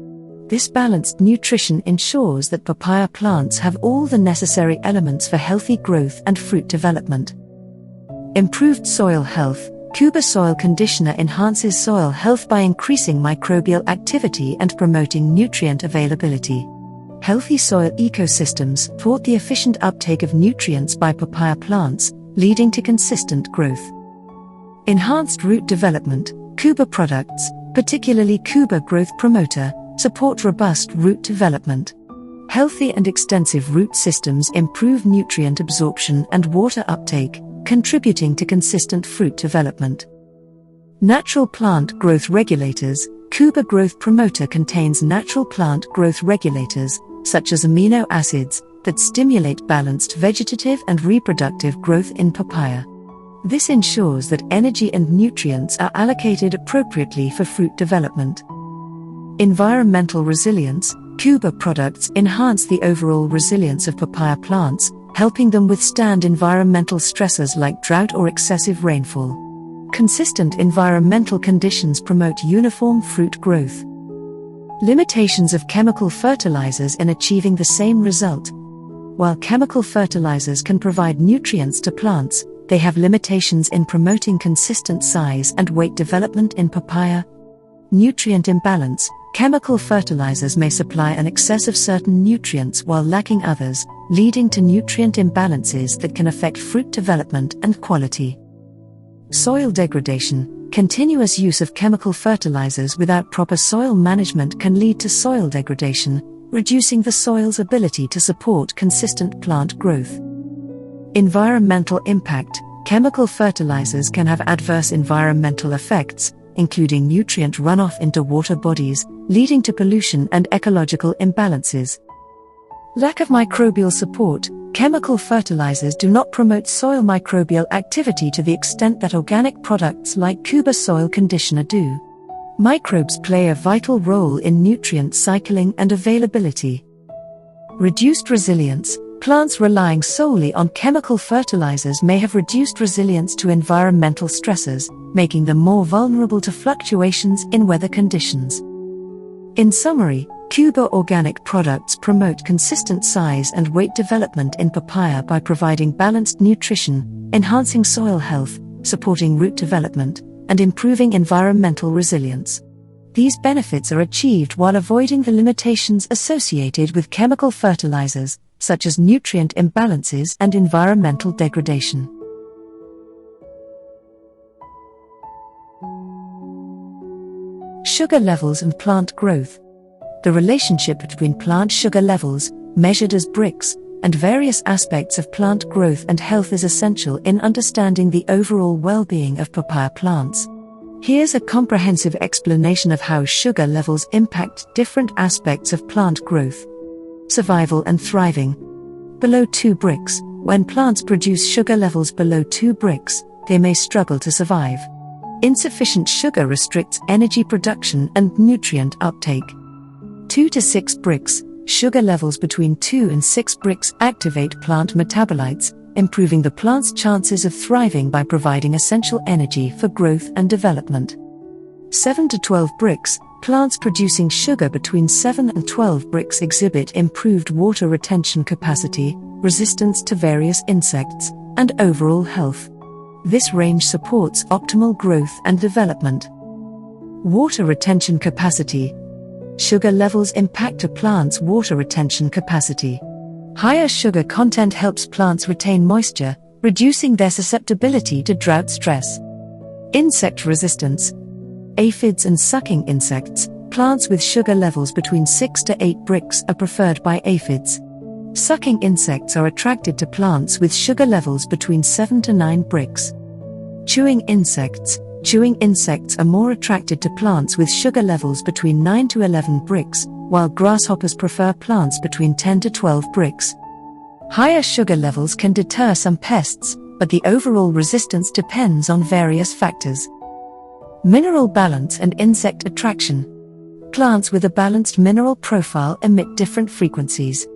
This balanced nutrition ensures that papaya plants have all the necessary elements for healthy growth and fruit development. Improved soil health. Khuba soil conditioner enhances soil health by increasing microbial activity and promoting nutrient availability. Healthy soil ecosystems support the efficient uptake of nutrients by papaya plants, leading to consistent growth. Enhanced root development. Khuba products, particularly Khuba growth promoter, support robust root development. Healthy and extensive root systems improve nutrient absorption and water uptake, contributing to consistent fruit development. Natural plant growth regulators. Khuba growth promoter contains natural plant growth regulators, such as amino acids, that stimulate balanced vegetative and reproductive growth in papaya. This ensures that energy and nutrients are allocated appropriately for fruit development. Environmental resilience. Khuba products enhance the overall resilience of papaya plants, helping them withstand environmental stressors like drought or excessive rainfall. Consistent environmental conditions promote uniform fruit growth. Limitations of chemical fertilizers in achieving the same result. While chemical fertilizers can provide nutrients to plants, they have limitations in promoting consistent size and weight development in papaya. Nutrient imbalance. Chemical fertilizers may supply an excess of certain nutrients while lacking others, leading to nutrient imbalances that can affect fruit development and quality. Soil degradation. Continuous use of chemical fertilizers without proper soil management can lead to soil degradation, reducing the soil's ability to support consistent plant growth. Environmental impact. Chemical fertilizers can have adverse environmental effects, including nutrient runoff into water bodies, leading to pollution and ecological imbalances. Lack of microbial support. Chemical fertilizers do not promote soil microbial activity to the extent that organic products like Khuba soil conditioner do. Microbes play a vital role in nutrient cycling and availability. Reduced resilience. Plants relying solely on chemical fertilizers may have reduced resilience to environmental stressors, making them more vulnerable to fluctuations in weather conditions. In summary, Khuba organic products promote consistent size and weight development in papaya by providing balanced nutrition, enhancing soil health, supporting root development, and improving environmental resilience. These benefits are achieved while avoiding the limitations associated with chemical fertilizers, such as nutrient imbalances and environmental degradation. Sugar levels and plant growth. The relationship between plant sugar levels, measured as Brix, and various aspects of plant growth and health is essential in understanding the overall well-being of papaya plants. Here's a comprehensive explanation of how sugar levels impact different aspects of plant growth. Survival and thriving. Below 2 Brix. When plants produce sugar levels below 2 Brix, they may struggle to survive. Insufficient sugar restricts energy production and nutrient uptake. 2 to 6 Brix. Sugar levels between 2 and 6 Brix activate plant metabolites, improving the plant's chances of thriving by providing essential energy for growth and development. 7 to 12 Brix. Plants producing sugar between 7 and 12 Brix exhibit improved water retention capacity, resistance to various insects, and overall health. This range supports optimal growth and development. Water retention capacity. Sugar levels impact a plant's water retention capacity. Higher sugar content helps plants retain moisture, reducing their susceptibility to drought stress. Insect resistance. Aphids and sucking insects. Plants with sugar levels between 6 to 8 Brix are preferred by aphids. Sucking insects are attracted to plants with sugar levels between 7 to 9 Brix. Chewing insects. Chewing insects are more attracted to plants with sugar levels between 9 to 11 Brix, while grasshoppers prefer plants between 10 to 12 Brix. Higher sugar levels can deter some pests, but the overall resistance depends on various factors. Mineral balance and insect attraction. Plants with a balanced mineral profile emit different frequencies.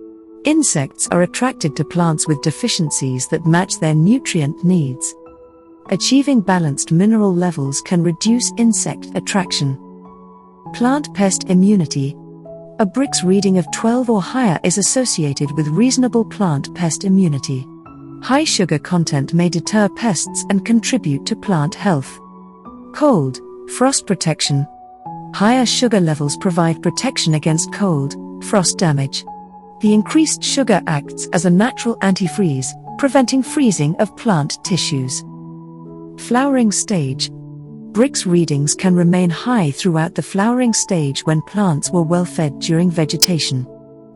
Insects are attracted to plants with deficiencies that match their nutrient needs. Achieving balanced mineral levels can reduce insect attraction. Plant pest immunity. A Brix reading of 12 or higher is associated with reasonable plant pest immunity. High sugar content may deter pests and contribute to plant health. Cold, frost protection. Higher sugar levels provide protection against cold, frost damage. The increased sugar acts as a natural antifreeze, preventing freezing of plant tissues. Flowering stage. Brix readings can remain high throughout the flowering stage when plants were well fed during vegetation.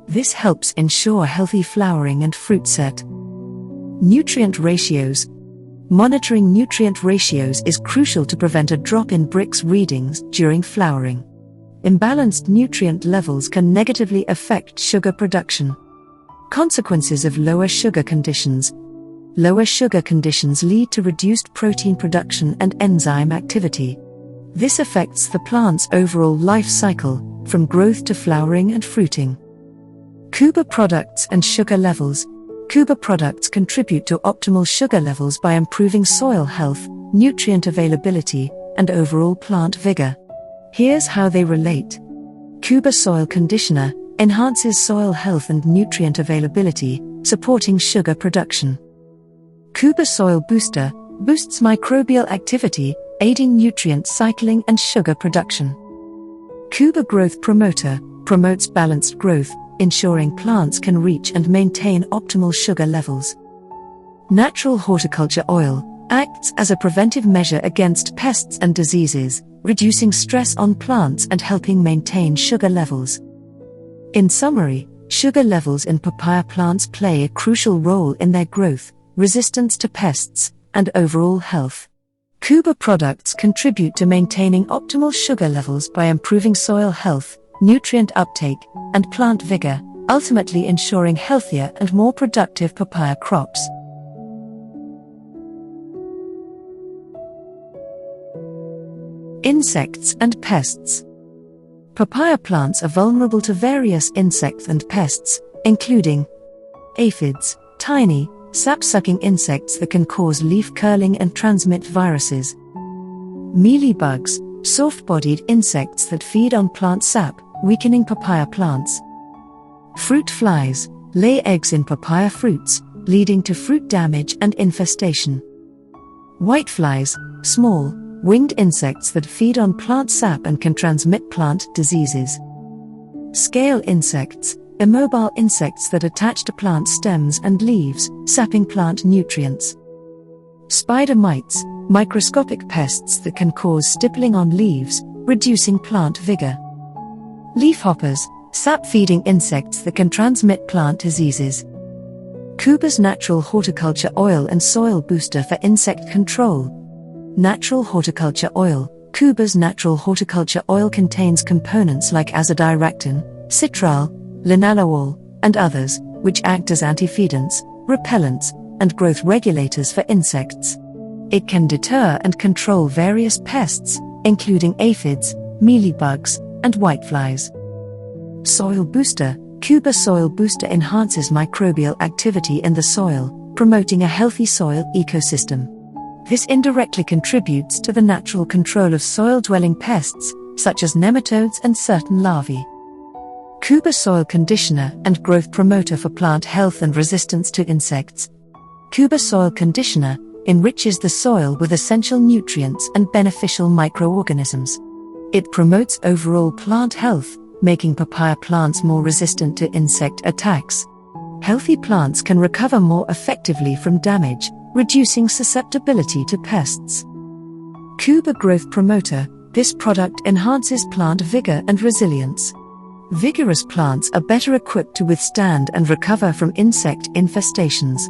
This helps ensure healthy flowering and fruit set. Nutrient ratios. Monitoring nutrient ratios is crucial to prevent a drop in Brix readings during flowering. Imbalanced nutrient levels can negatively affect sugar production. Consequences of lower sugar conditions. Lower sugar conditions lead to reduced protein production and enzyme activity. This affects the plant's overall life cycle, from growth to flowering and fruiting. Khuba products and sugar levels. Khuba products contribute to optimal sugar levels by improving soil health, nutrient availability, and overall plant vigor. Here's how they relate. Khuba soil conditioner enhances soil health and nutrient availability, supporting sugar production. Khuba soil booster boosts microbial activity, aiding nutrient cycling and sugar production. Khuba growth promoter promotes balanced growth, ensuring plants can reach and maintain optimal sugar levels. Natural horticulture oil acts as a preventive measure against pests and diseases, reducing stress on plants and helping maintain sugar levels. In summary, sugar levels in papaya plants play a crucial role in their growth, resistance to pests, and overall health. Khuba products contribute to maintaining optimal sugar levels by improving soil health, nutrient uptake, and plant vigor, ultimately ensuring healthier and more productive papaya crops. Insects and pests. Papaya plants are vulnerable to various insects and pests, including aphids, tiny, sap-sucking insects that can cause leaf curling and transmit viruses. Mealybugs, soft-bodied insects that feed on plant sap, weakening papaya plants. Fruit flies lay eggs in papaya fruits, leading to fruit damage and infestation. Whiteflies, small, winged insects that feed on plant sap and can transmit plant diseases. Scale insects, immobile insects that attach to plant stems and leaves, sapping plant nutrients. Spider mites, microscopic pests that can cause stippling on leaves, reducing plant vigor. Leafhoppers, sap-feeding insects that can transmit plant diseases. Khuba's natural horticulture oil and soil booster for insect control. Natural horticulture oil. Khuba's natural horticulture oil contains components like azadirachtin, citral, linalool, and others, which act as antifeedants, repellents, and growth regulators for insects. It can deter and control various pests, including aphids, mealybugs, and whiteflies. Soil booster. Khuba soil booster enhances microbial activity in the soil, promoting a healthy soil ecosystem. This indirectly contributes to the natural control of soil-dwelling pests, such as nematodes and certain larvae. Khuba soil conditioner and growth promoter for plant health and resistance to insects. Khuba soil conditioner enriches the soil with essential nutrients and beneficial microorganisms. It promotes overall plant health, making papaya plants more resistant to insect attacks. Healthy plants can recover more effectively from damage, reducing susceptibility to pests. Khuba growth promoter. This product enhances plant vigor and resilience. Vigorous plants are better equipped to withstand and recover from insect infestations.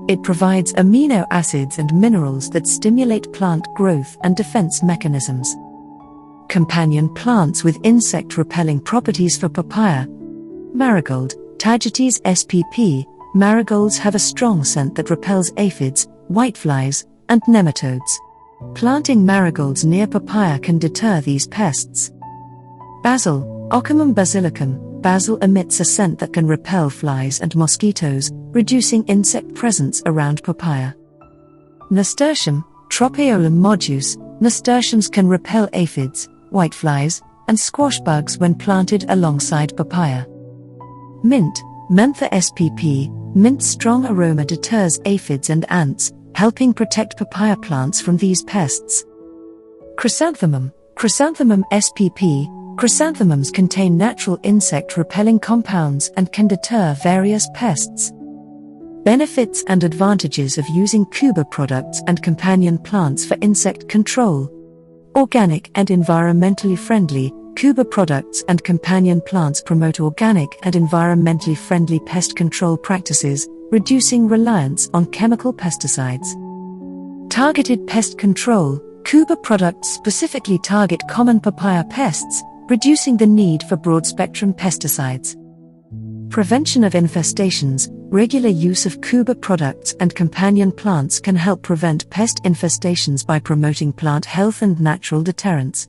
It provides amino acids and minerals that stimulate plant growth and defense mechanisms. Companion plants with insect-repelling properties for papaya. Marigold, Tagetes spp. Marigolds have a strong scent that repels aphids, whiteflies, and nematodes. Planting marigolds near papaya can deter these pests. Basil, Ocimum basilicum. Basil emits a scent that can repel flies and mosquitoes, reducing insect presence around papaya. Nasturtium, Tropaeolum modus. Nasturtiums can repel aphids, whiteflies, and squash bugs when planted alongside papaya. Mint, Mentha spp. Mint's strong aroma deters aphids and ants, helping protect papaya plants from these pests. Chrysanthemum, Chrysanthemum spp. Chrysanthemums contain natural insect-repelling compounds and can deter various pests. Benefits and advantages of using Khuba products and companion plants for insect control. Organic and environmentally friendly. Khuba products and companion plants promote organic and environmentally friendly pest control practices, reducing reliance on chemical pesticides. Targeted pest control. Khuba products specifically target common papaya pests, reducing the need for broad-spectrum pesticides. Prevention of infestations. Regular use of Khuba products and companion plants can help prevent pest infestations by promoting plant health and natural deterrents.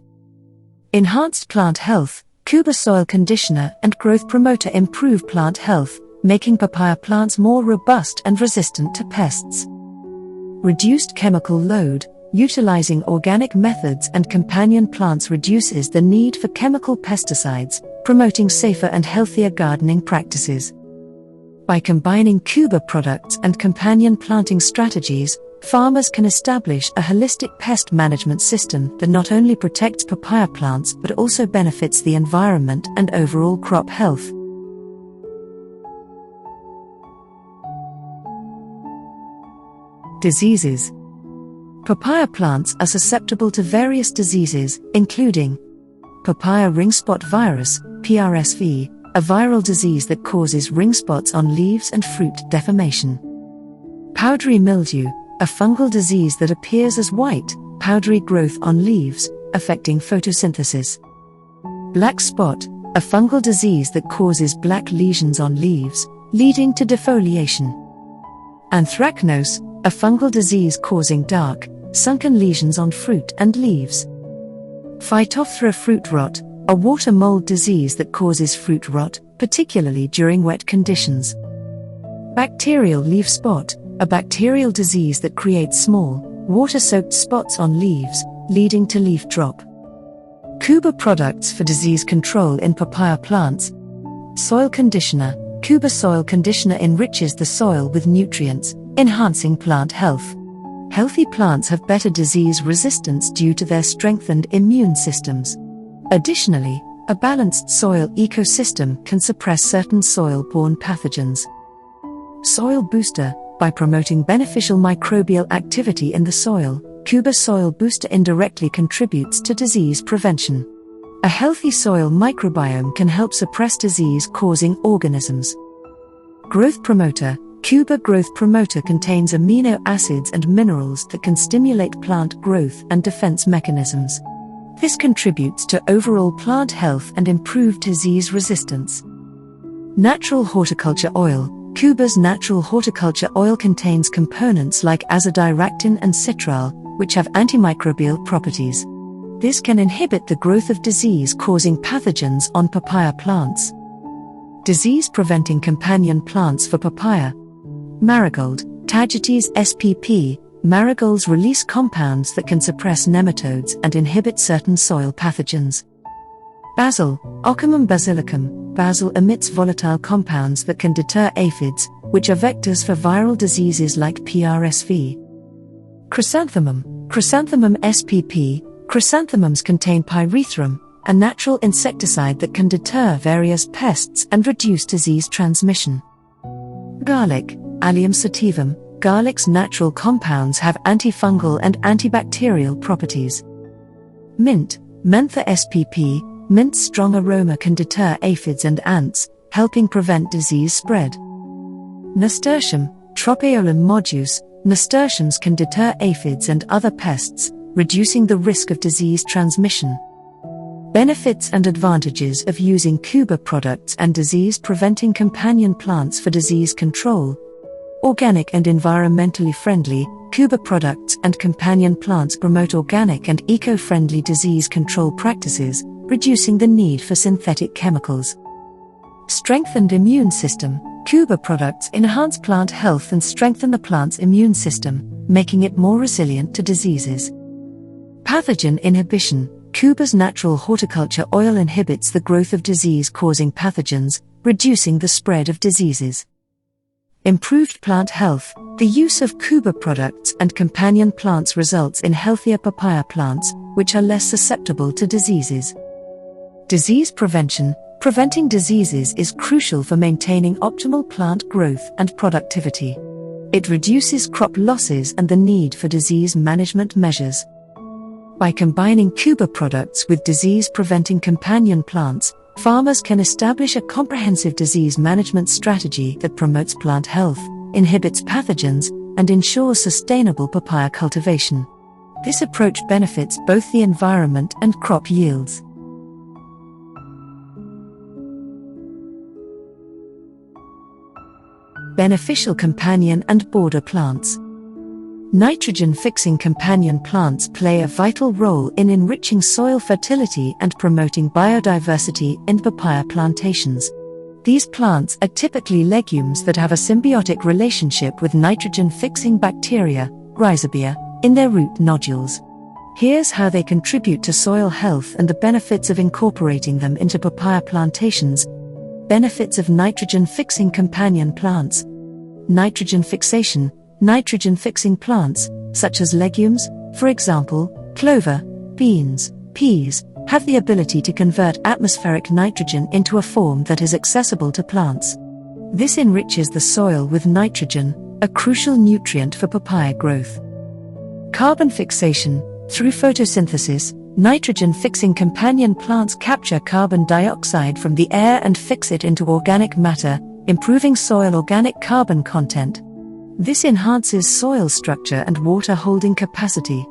Enhanced plant health. Khuba soil conditioner and growth promoter improve plant health, making papaya plants more robust and resistant to pests. Reduced chemical load. Utilizing organic methods and companion plants reduces the need for chemical pesticides, promoting safer and healthier gardening practices. By combining Khuba products and companion planting strategies, farmers can establish a holistic pest management system that not only protects papaya plants but also benefits the environment and overall crop health. Diseases. Papaya plants are susceptible to various diseases, including papaya ring spot virus, PRSV, a viral disease that causes ring spots on leaves and fruit deformation. Powdery mildew, a fungal disease that appears as white, powdery growth on leaves, affecting photosynthesis. Black spot, a fungal disease that causes black lesions on leaves, leading to defoliation. Anthracnose, a fungal disease causing dark, sunken lesions on fruit and leaves. Phytophthora fruit rot, a water mold disease that causes fruit rot, particularly during wet conditions. Bacterial leaf spot, a bacterial disease that creates small, water-soaked spots on leaves, leading to leaf drop. Khuba products for disease control in papaya plants. Soil conditioner. Khuba soil conditioner enriches the soil with nutrients, enhancing plant health. Healthy plants have better disease resistance due to their strengthened immune systems. Additionally, a balanced soil ecosystem can suppress certain soil-borne pathogens. Soil booster. By promoting beneficial microbial activity in the soil, Khuba soil booster indirectly contributes to disease prevention. A healthy soil microbiome can help suppress disease-causing organisms. Growth promoter. Khuba growth promoter contains amino acids and minerals that can stimulate plant growth and defense mechanisms. This contributes to overall plant health and improved disease resistance. Natural horticulture oil. Khuba's natural horticulture oil contains components like azadirachtin and citral, which have antimicrobial properties. This can inhibit the growth of disease-causing pathogens on papaya plants. Disease-preventing companion plants for papaya. Marigold, Tagetes spp. Marigolds release compounds that can suppress nematodes and inhibit certain soil pathogens. Basil, Ocimum basilicum. Basil emits volatile compounds that can deter aphids, which are vectors for viral diseases like PRSV. Chrysanthemum, Chrysanthemum spp. Chrysanthemums contain pyrethrum, a natural insecticide that can deter various pests and reduce disease transmission. Garlic, Allium sativum. Garlic's natural compounds have antifungal and antibacterial properties. Mint, Mentha spp. Mint's strong aroma can deter aphids and ants, helping prevent disease spread. Nasturtium, Tropaeolum modus. Nasturtiums can deter aphids and other pests, reducing the risk of disease transmission. Benefits and advantages of using Khuba products and disease-preventing companion plants for disease control. Organic and environmentally friendly, Khuba products and companion plants promote organic and eco-friendly disease control practices, reducing the need for synthetic chemicals. Strengthened immune system. Khuba products enhance plant health and strengthen the plant's immune system, making it more resilient to diseases. Pathogen inhibition. Khuba's natural horticulture oil inhibits the growth of disease-causing pathogens, reducing the spread of diseases. Improved plant health. The use of Khuba products and companion plants results in healthier papaya plants, which are less susceptible to diseases. Disease prevention. Preventing diseases is crucial for maintaining optimal plant growth and productivity. It reduces crop losses and the need for disease management measures. By combining Khuba products with disease-preventing companion plants, farmers can establish a comprehensive disease management strategy that promotes plant health, inhibits pathogens, and ensures sustainable papaya cultivation. This approach benefits both the environment and crop yields. Beneficial companion and border plants. Nitrogen-fixing companion plants play a vital role in enriching soil fertility and promoting biodiversity in papaya plantations. These plants are typically legumes that have a symbiotic relationship with nitrogen-fixing bacteria, rhizobia, in their root nodules. Here's how they contribute to soil health and the benefits of incorporating them into papaya plantations. Benefits of nitrogen-fixing companion plants. Nitrogen fixation. Nitrogen-fixing plants, such as legumes, for example, clover, beans, peas, have the ability to convert atmospheric nitrogen into a form that is accessible to plants. This enriches the soil with nitrogen, a crucial nutrient for papaya growth. Carbon fixation. Through photosynthesis, nitrogen-fixing companion plants capture carbon dioxide from the air and fix it into organic matter, improving soil organic carbon content. This enhances soil structure and water holding capacity.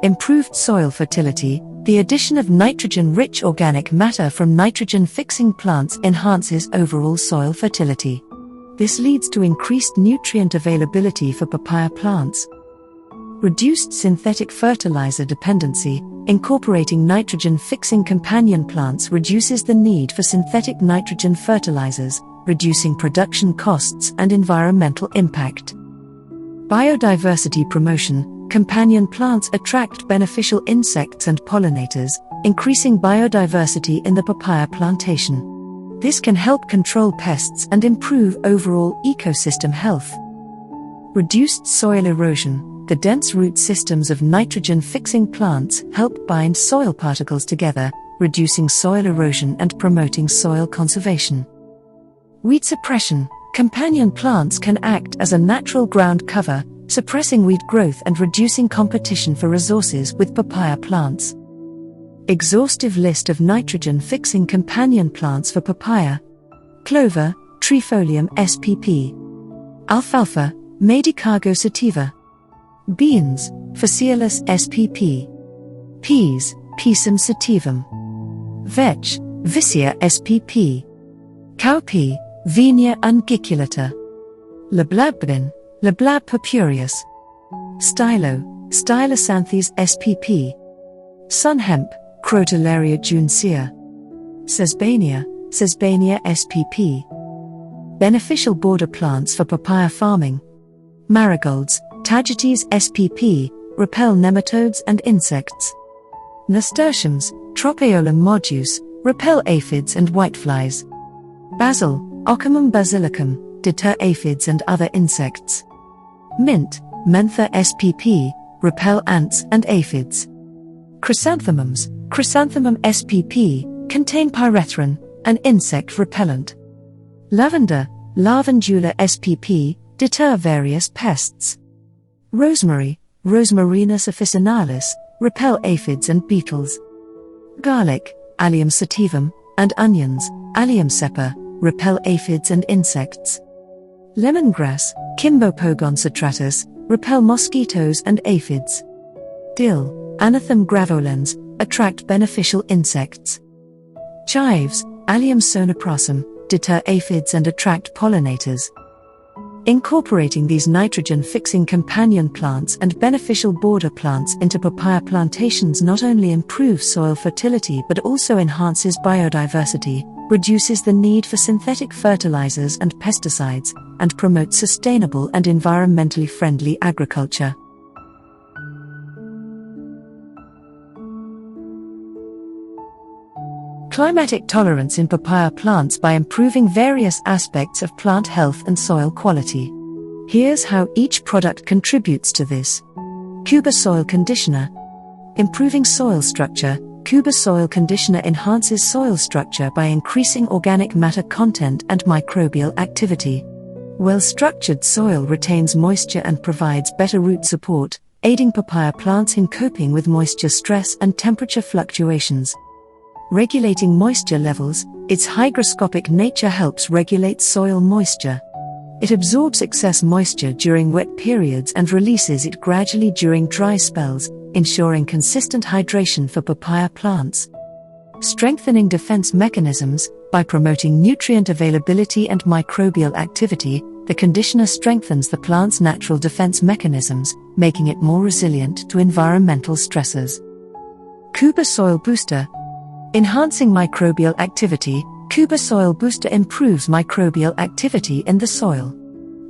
Improved soil fertility. The addition of nitrogen-rich organic matter from nitrogen-fixing plants enhances overall soil fertility. This leads to increased nutrient availability for papaya plants. Reduced synthetic fertilizer dependency. Incorporating nitrogen-fixing companion plants reduces the need for synthetic nitrogen fertilizers, reducing production costs and environmental impact. Biodiversity promotion. Companion plants attract beneficial insects and pollinators, increasing biodiversity in the papaya plantation. This can help control pests and improve overall ecosystem health. Reduced soil erosion. the dense root systems of nitrogen-fixing plants help bind soil particles together, reducing soil erosion and promoting soil conservation. Weed suppression. Companion plants can act as a natural ground cover, suppressing weed growth and reducing competition for resources with papaya plants. Exhaustive list of nitrogen-fixing companion plants for papaya. Clover, Trifolium spp. Alfalfa, Medicago sativa. Beans, Phaseolus spp. Peas, Pisum sativum. Vetch, Vicia spp. Cowpea, Vinia unguiculata. Lablabrin, Lablab purpureus. Stylo, Stylosanthes spp. Sun hemp, Crotalaria juncea. Sesbania, Sesbania spp. Beneficial border plants for papaya farming. Marigolds, Tagetes spp, repel nematodes and insects. Nasturtiums, Tropaeolum modus, repel aphids and whiteflies. Basil, Ocimum basilicum, deter aphids and other insects. Mint, Mentha spp, repel ants and aphids. Chrysanthemums, Chrysanthemum spp, contain pyrethrin, an insect repellent. Lavender, Lavandula spp, deter various pests. Rosemary, Rosmarinus officinalis, repel aphids and beetles. Garlic, Allium sativum, and onions, Allium cepa, repel aphids and insects. Lemongrass, Cymbopogon citratus, repel mosquitoes and aphids. Dill, Anathem gravolens, attract beneficial insects. Chives, Allium sonoprasum, deter aphids and attract pollinators. Incorporating these nitrogen-fixing companion plants and beneficial border plants into papaya plantations not only improves soil fertility but also enhances biodiversity, reduces the need for synthetic fertilizers and pesticides, and promotes sustainable and environmentally friendly agriculture. Climatic tolerance in papaya plants by improving various aspects of plant health and soil quality. Here's how each product contributes to this. Khuba soil conditioner. Improving soil structure. Khuba soil conditioner enhances soil structure by increasing organic matter content and microbial activity. Well-structured soil retains moisture and provides better root support, aiding papaya plants in coping with moisture stress and temperature fluctuations. Regulating moisture levels, its hygroscopic nature helps regulate soil moisture. It absorbs excess moisture during wet periods and releases it gradually during dry spells, ensuring consistent hydration for papaya plants. Strengthening defense mechanisms. By promoting nutrient availability and microbial activity, the conditioner strengthens the plant's natural defense mechanisms, making it more resilient to environmental stresses. Khuba soil booster. Enhancing microbial activity. Khuba soil booster improves microbial activity in the soil.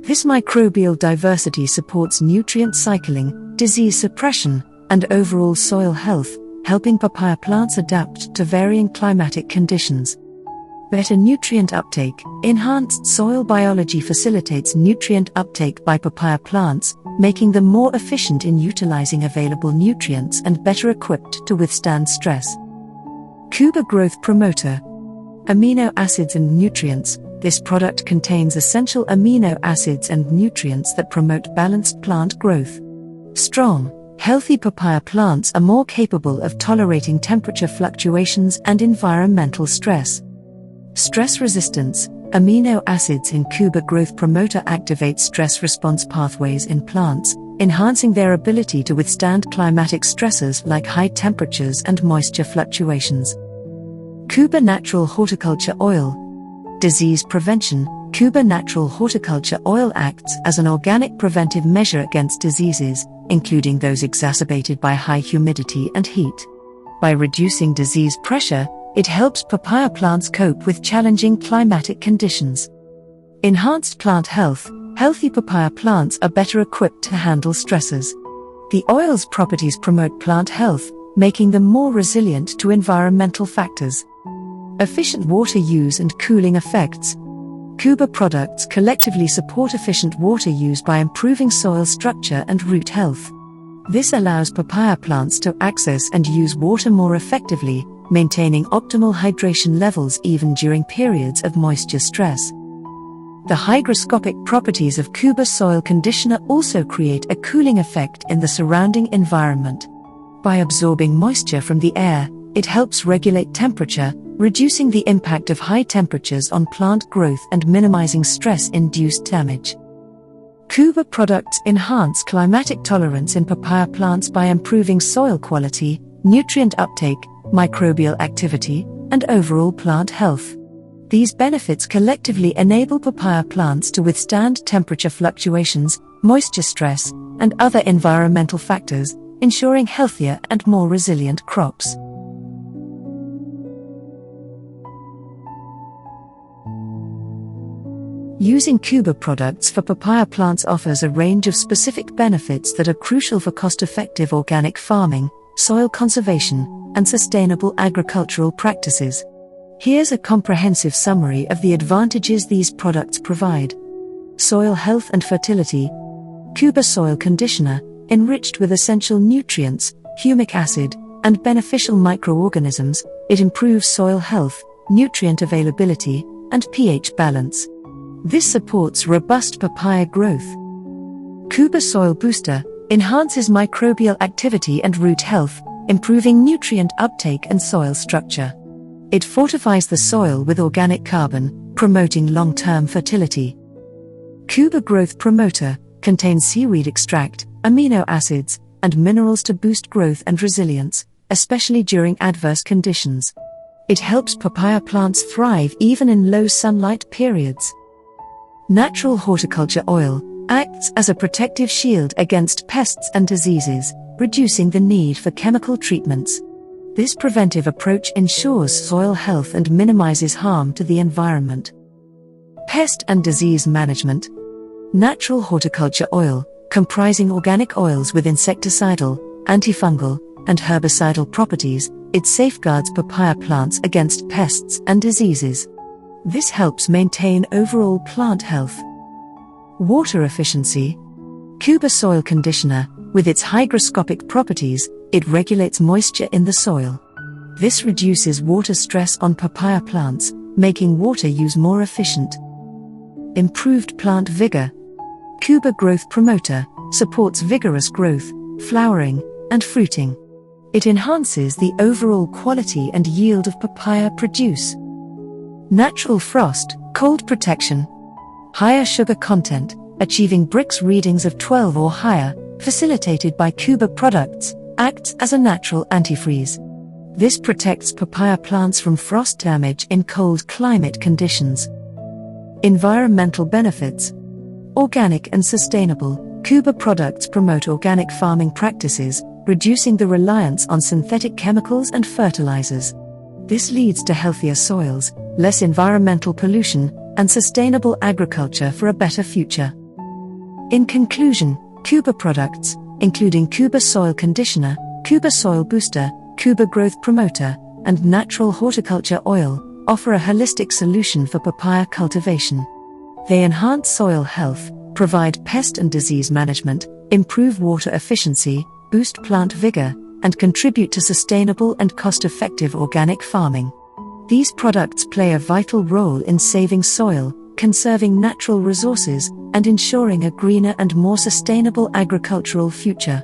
This microbial diversity supports nutrient cycling, disease suppression, and overall soil health, helping papaya plants adapt to varying climatic conditions. Better nutrient uptake. Enhanced soil biology facilitates nutrient uptake by papaya plants, making them more efficient in utilizing available nutrients and better equipped to withstand stress. Khuba growth promoter. Amino acids and nutrients. This product contains essential amino acids and nutrients that promote balanced plant growth. Strong, healthy papaya plants are more capable of tolerating temperature fluctuations and environmental stress. Stress resistance. Amino acids in Khuba growth promoter activate stress response pathways in plants, enhancing their ability to withstand climatic stresses like high temperatures and moisture fluctuations. Khuba natural horticulture oil. Disease prevention. Khuba natural horticulture oil acts as an organic preventive measure against diseases, including those exacerbated by high humidity and heat. By reducing disease pressure, it helps papaya plants cope with challenging climatic conditions. Enhanced plant health. Healthy papaya plants are better equipped to handle stresses. The oil's properties promote plant health, making them more resilient to environmental factors. Efficient water use and cooling effects. Khuba products collectively support efficient water use by improving soil structure and root health. This allows papaya plants to access and use water more effectively, maintaining optimal hydration levels even during periods of moisture stress. The hygroscopic properties of Khuba soil conditioner also create a cooling effect in the surrounding environment. By absorbing moisture from the air, it helps regulate temperature, reducing the impact of high temperatures on plant growth and minimizing stress-induced damage. Khuba products enhance climatic tolerance in papaya plants by improving soil quality, nutrient uptake, microbial activity, and overall plant health. These benefits collectively enable papaya plants to withstand temperature fluctuations, moisture stress, and other environmental factors, ensuring healthier and more resilient crops. Using Khuba products for papaya plants offers a range of specific benefits that are crucial for cost-effective organic farming, soil conservation, and sustainable agricultural practices. Here's a comprehensive summary of the advantages these products provide. Soil health and fertility. Khuba soil conditioner, enriched with essential nutrients, humic acid, and beneficial microorganisms, it improves soil health, nutrient availability, and pH balance. This supports robust papaya growth. Khuba soil booster enhances microbial activity and root health, improving nutrient uptake and soil structure. It fortifies the soil with organic carbon, promoting long-term fertility. Khuba growth promoter contains seaweed extract, amino acids, and minerals to boost growth and resilience, especially during adverse conditions. It helps papaya plants thrive even in low sunlight periods. Natural horticulture oil acts as a protective shield against pests and diseases, reducing the need for chemical treatments. This preventive approach ensures soil health and minimizes harm to the environment. Pest and disease management. Natural horticulture oil, comprising organic oils with insecticidal, antifungal, and herbicidal properties, it safeguards papaya plants against pests and diseases. This helps maintain overall plant health. Water efficiency. Khuba soil conditioner, with its hygroscopic properties, it regulates moisture in the soil. This reduces water stress on papaya plants, making water use more efficient. Improved plant vigor. Khuba growth promoter supports vigorous growth, flowering, and fruiting. It enhances the overall quality and yield of papaya produce. Natural frost, cold protection. Higher sugar content, achieving Brix readings of 12 or higher, facilitated by Khuba products, acts as a natural antifreeze. This protects papaya plants from frost damage in cold climate conditions. Environmental benefits. Organic and sustainable. Khuba products promote organic farming practices, reducing the reliance on synthetic chemicals and fertilizers. This leads to healthier soils, less environmental pollution, and sustainable agriculture for a better future. In conclusion, Khuba products, including Khuba soil conditioner, Khuba soil booster, Khuba growth promoter, and natural horticulture oil, offer a holistic solution for papaya cultivation. They enhance soil health, provide pest and disease management, improve water efficiency, boost plant vigor, and contribute to sustainable and cost-effective organic farming. These products play a vital role in saving soil, conserving natural resources, and ensuring a greener and more sustainable agricultural future.